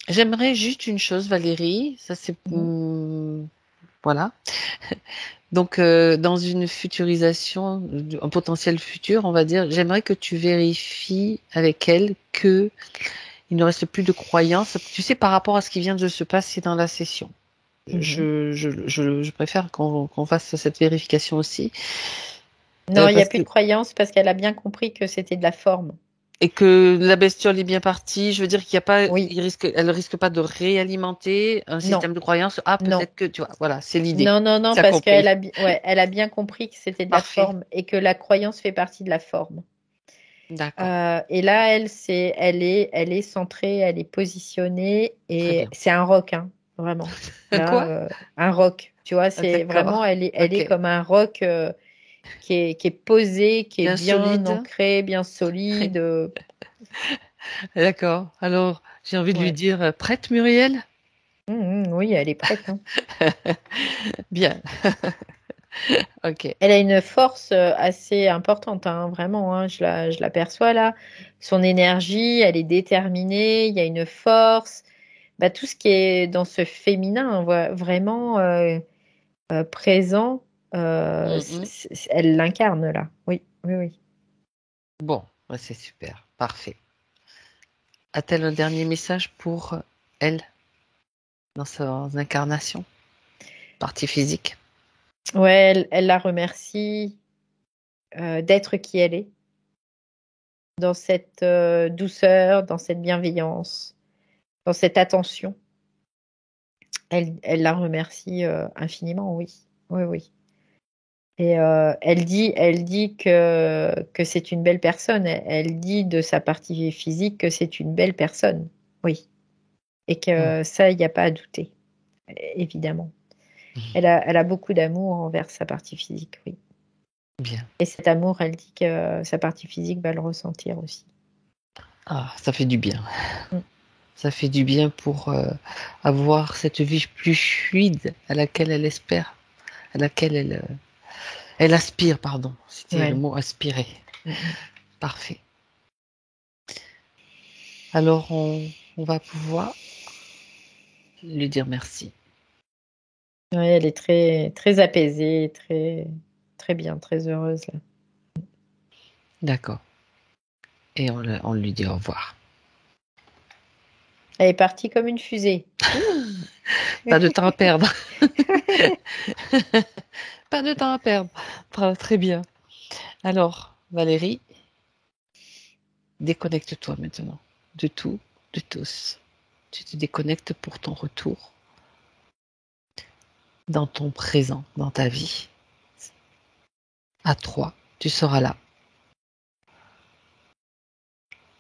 J'aimerais juste une chose, Valérie. Ça c'est Mhm. voilà. Donc, dans une futurisation, un potentiel futur, on va dire, j'aimerais que tu vérifies avec elle que il ne reste plus de croyances. Tu sais, par rapport à ce qui vient de se passer dans la session. Je préfère qu'on fasse cette vérification aussi. Non, il n'y a Parce plus que, de croyance parce qu'elle a bien compris que c'était de la forme. et que la bestiole est bien partie. Je veux dire qu'il y a pas, Oui, elle risque pas de réalimenter un non, système de croyances. Ah, non. peut-être que, tu vois, voilà, c'est l'idée. Non, non, non, Ça parce qu'elle compris. a, ouais, elle a bien compris que c'était de la Parfait. forme et que la croyance fait partie de la forme. D'accord. Et là, elle est centrée, elle est positionnée Très et bien. c'est un roc, hein, vraiment. Là, Quoi? un roc, tu vois, Ah, c'est vraiment, d'accord. elle est Ok. comme un roc qui est posé, qui est Bien bien solide. ancré, bien solide. D'accord. Alors, j'ai envie de lui Ouais. dire, prête, Muriel? Oui, elle est prête, hein. Bien. Ok. Elle a une force assez importante, hein, vraiment, hein, je la perçois là. Son énergie, elle est déterminée, il y a une force. Bah, tout ce qui est dans ce féminin, vraiment présent, Mhm. elle l'incarne là. Oui, oui, oui. Bon, bah, c'est super. Parfait. A-t-elle un dernier message pour elle dans son incarnation, partie physique? Ouais, elle la remercie d'être qui elle est, dans cette douceur, dans cette bienveillance, dans cette attention. Elle la remercie infiniment, oui. Oui, oui. Et elle dit que c'est une belle personne. Elle dit de sa partie physique que c'est une belle personne. Oui. Et Mm. que ça, il n'y a pas à douter, évidemment. Elle a beaucoup d'amour envers sa partie physique, oui. Bien. Et cet amour, elle dit que sa partie physique va le ressentir aussi. Ah, ça fait du bien. Mm. Ça fait du bien pour avoir cette vie plus fluide à laquelle elle espère, à laquelle elle aspire, pardon. C'était le Ouais. mot aspirer. Mm, Parfait. Alors, on va pouvoir lui dire merci. Ouais, elle est très, très apaisée, très, très bien, très heureuse là. D'accord. Et on lui dit au revoir. Elle est partie comme une fusée. Pas de temps à perdre. Pas de temps à perdre. Très bien. Alors, Valérie, déconnecte-toi maintenant de tout, de tous. Tu te déconnectes pour ton retour dans ton présent, dans ta vie. À 3, tu seras là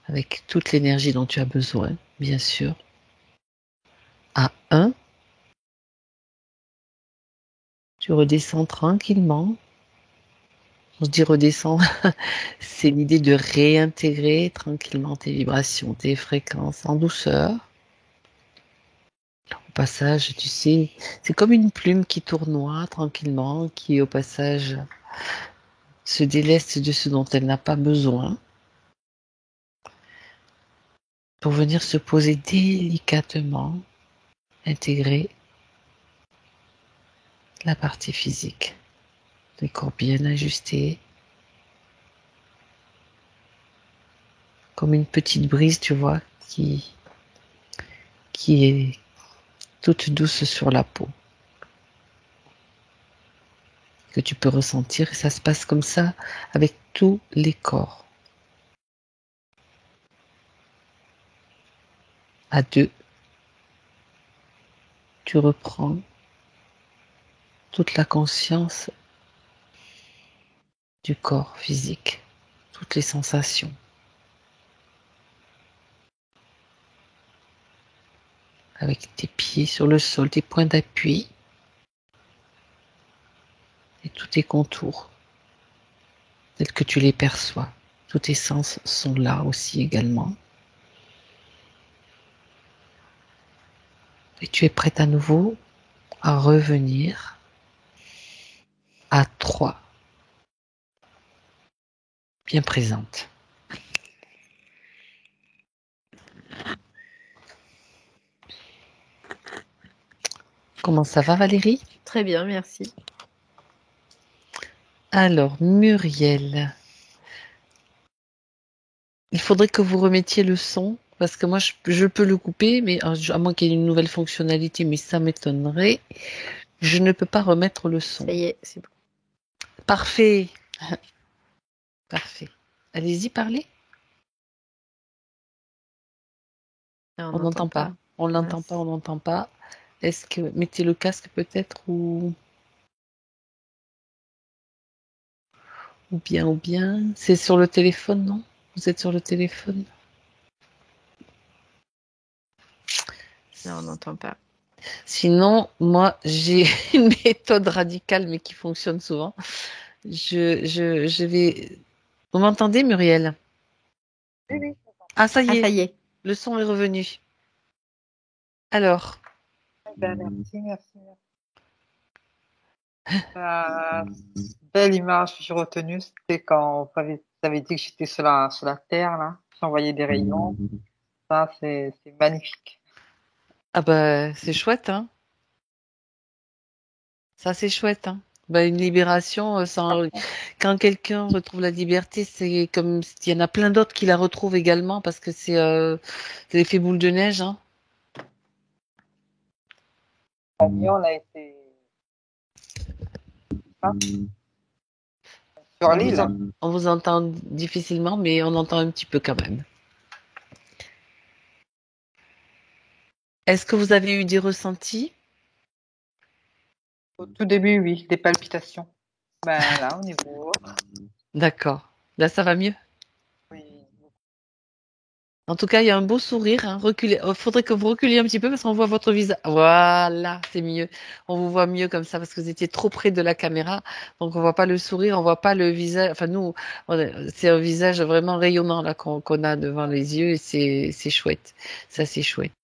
avec toute l'énergie dont tu as besoin, bien sûr. À 1, tu redescends tranquillement. On se dit redescends, c'est l'idée de réintégrer tranquillement tes vibrations, tes fréquences en douceur. Au passage, tu sais, c'est comme une plume qui tournoie tranquillement, qui au passage se déleste de ce dont elle n'a pas besoin pour venir se poser délicatement, intégrer la partie physique. Les corps bien ajustés, comme une petite brise, tu vois, qui est toute douce sur la peau, que tu peux ressentir, et ça se passe comme ça avec tous les corps. À 2, tu reprends toute la conscience du corps physique, toutes les sensations. Avec tes pieds sur le sol, tes points d'appui et tous tes contours, tels que tu les perçois. Tous tes sens sont là aussi également. Et tu es prête à nouveau à revenir à 3, bien présente. Comment ça va, Valérie? Très bien, merci. Alors, Muriel, il faudrait que vous remettiez le son, parce que moi, je peux le couper, mais à moins qu'il y ait une nouvelle fonctionnalité, mais ça m'étonnerait. Je ne peux pas remettre le son. Ça y est, c'est bon. Parfait. Parfait. Allez-y, parlez. Non, On n'entend pas. On l'entend Mince. pas, on n'entend pas. Est-ce que mettez le casque peut-être ou bien. C'est sur le téléphone, non? Vous êtes sur le téléphone? Non, on n'entend pas. Sinon, moi, j'ai une méthode radicale, mais qui fonctionne souvent. Je vais. Vous m'entendez, Muriel? Oui, oui. Ah, ça y Ah, est, ça y est. le son est revenu. Alors, Ben, merci, merci, merci. Belle image que j'ai retenue, c'était quand vous avez dit que j'étais sur la Terre, là. J'envoyais des rayons. Ça, c'est magnifique. ah bah, c'est chouette, hein? Ça, c'est chouette, hein? Bah, une libération, quand quelqu'un retrouve la liberté, c'est comme il y en a plein d'autres qui la retrouvent également parce que c'est l'effet boule de neige, hein. On a été hein, sur On l'île. on vous entend difficilement, mais on entend un petit peu quand même. Est-ce que vous avez eu des ressentis? Au tout début, oui, des palpitations. Ben là, au niveau. D'accord. Là, ça va mieux. Oui. En tout cas, il y a un beau sourire, hein. Reculez. Faudrait que vous reculiez un petit peu parce qu'on voit votre visage. Voilà, c'est mieux. On vous voit mieux comme ça parce que vous étiez trop près de la caméra. Donc, on voit pas le sourire, on voit pas le visage. Enfin, nous, c'est un visage vraiment rayonnant là qu'on a devant les yeux et c'est chouette. Ça, c'est chouette.